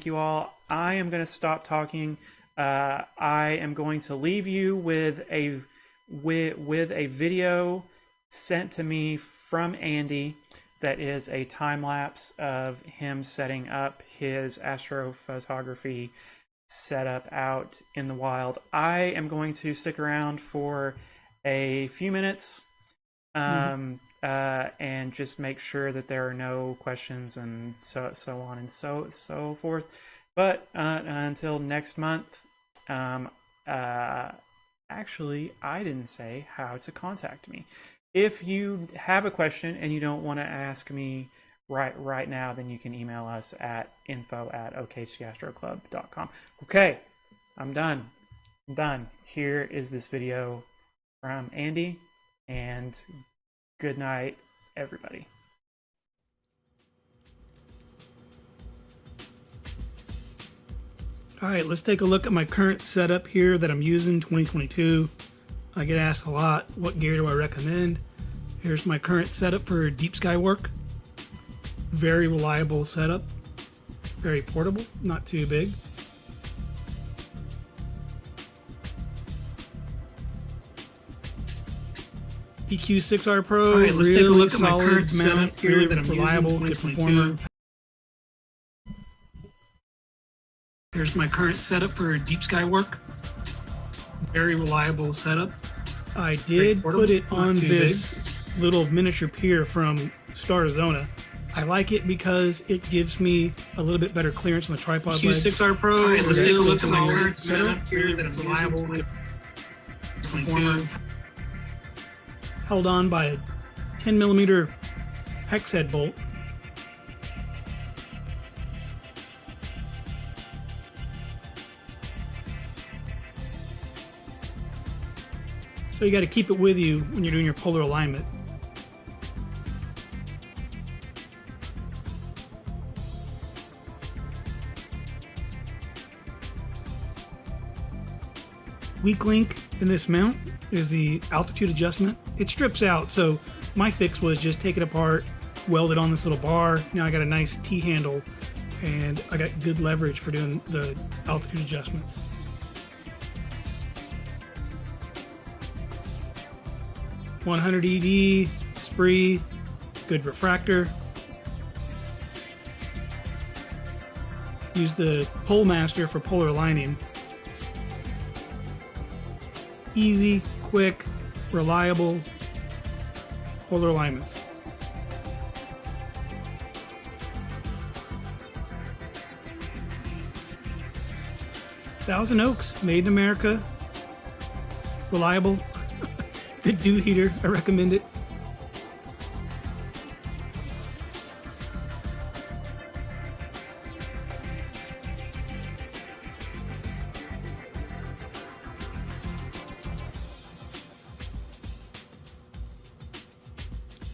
you all. I am going to stop talking. I am going to leave you with a video sent to me from Andy that is a time lapse of him setting up his astrophotography setup out in the wild. I am going to stick around for a few minutes and just make sure that there are no questions and so on and so forth. But until next month, actually, I didn't say how to contact me. If you have a question and you don't want to ask me right now, then you can email us at info@okcastroclub.com. Okay, I'm done. Here is this video from Andy, and good night, everybody. All right, let's take a look at my current setup here that I'm using, 2022. I get asked a lot, what gear do I recommend? Here's my current setup for deep sky work. Very reliable setup, very portable, not too big. EQ6R Pro. All right, let's take a look at my current mount, setup here that I'm reliable, good using, performer. Here's my current setup for deep sky work. Very reliable setup. I did put it on this little miniature pier from Starzona. I like it because it gives me a little bit better clearance on the tripod legs. Q6R Pro. All right, let's take a look at my current setup here that I'm reliable. Held on by a 10mm hex head bolt. So you got to keep it with you when you're doing your polar alignment. Weak link in this mount is the altitude adjustment. It strips out, so my fix was just take it apart, weld it on this little bar. Now I got a nice T-handle, and I got good leverage for doing the altitude adjustments. .100 ED, spree, good refractor. Use the Pole Master for polar aligning. Easy, quick, reliable polar alignments. Thousand Oaks, made in America, reliable. Good dew heater. I recommend it.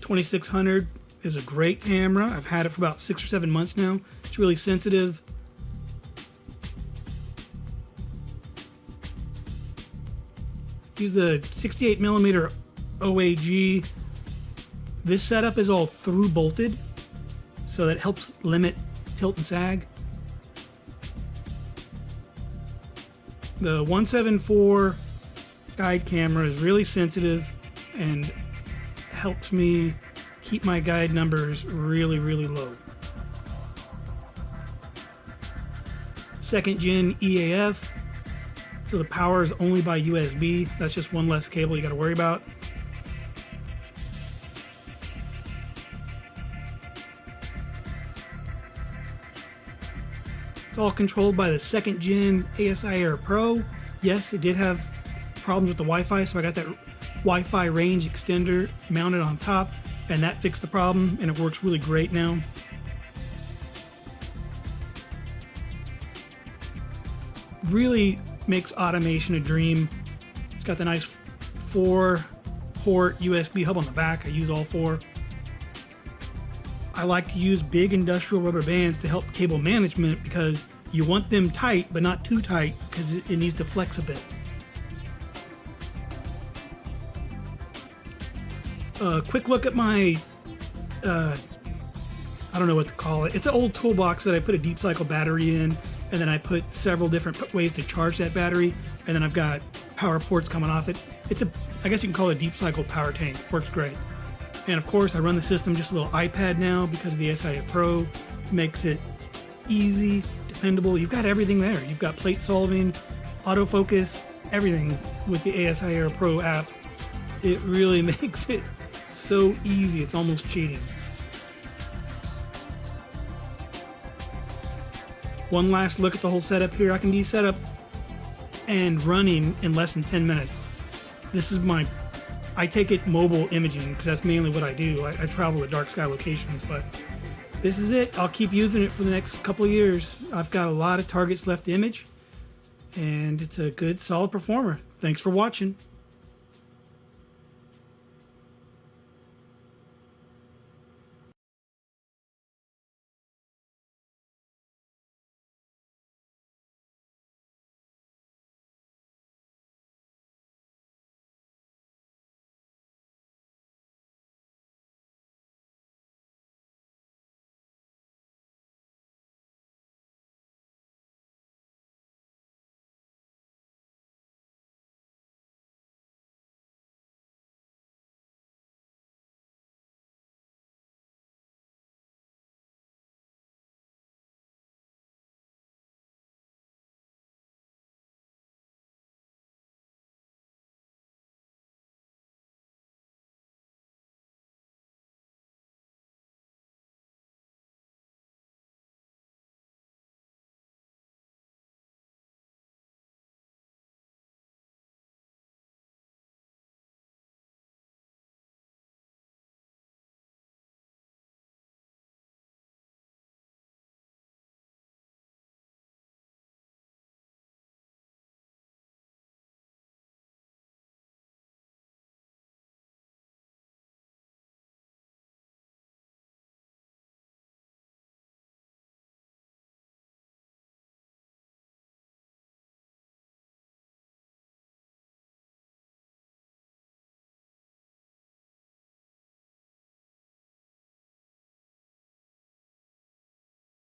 $2,600 is a great camera. I've had it for about 6 or 7 months now. It's really sensitive. Use the 68 millimeter OAG. This setup is all through bolted, so that helps limit tilt and sag. The 174 guide camera is really sensitive and helps me keep my guide numbers really, really low. Second gen EAF, so the power is only by USB. That's just one less cable you got to worry about. It's all controlled by the second gen ASI Air Pro. Yes, it did have problems with the Wi-Fi, so I got that Wi-Fi range extender mounted on top, and that fixed the problem, and it works really great now. Really makes automation a dream. It's got the nice 4-port USB hub on the back. I use all 4. I like to use big industrial rubber bands to help cable management because you want them tight, but not too tight because it needs to flex a bit. Quick look at my, I don't know what to call it. It's an old toolbox that I put a deep cycle battery in, and then I put several different ways to charge that battery, and then I've got power ports coming off it. It's I guess you can call it a deep cycle power tank. Works great. And of course, I run the system just a little iPad now because of the SIA Pro. Makes it easy, dependable. You've got everything there. You've got plate solving, autofocus, everything with the ASI Air Pro app. It really makes it so easy, it's almost cheating. One last look at the whole setup here. I can be set up and running in less than 10 minutes. This is I take it mobile imaging because that's mainly what I do. I travel to dark sky locations, but this is it. I'll keep using it for the next couple of years. I've got a lot of targets left to image, and it's a good, solid performer. Thanks for watching.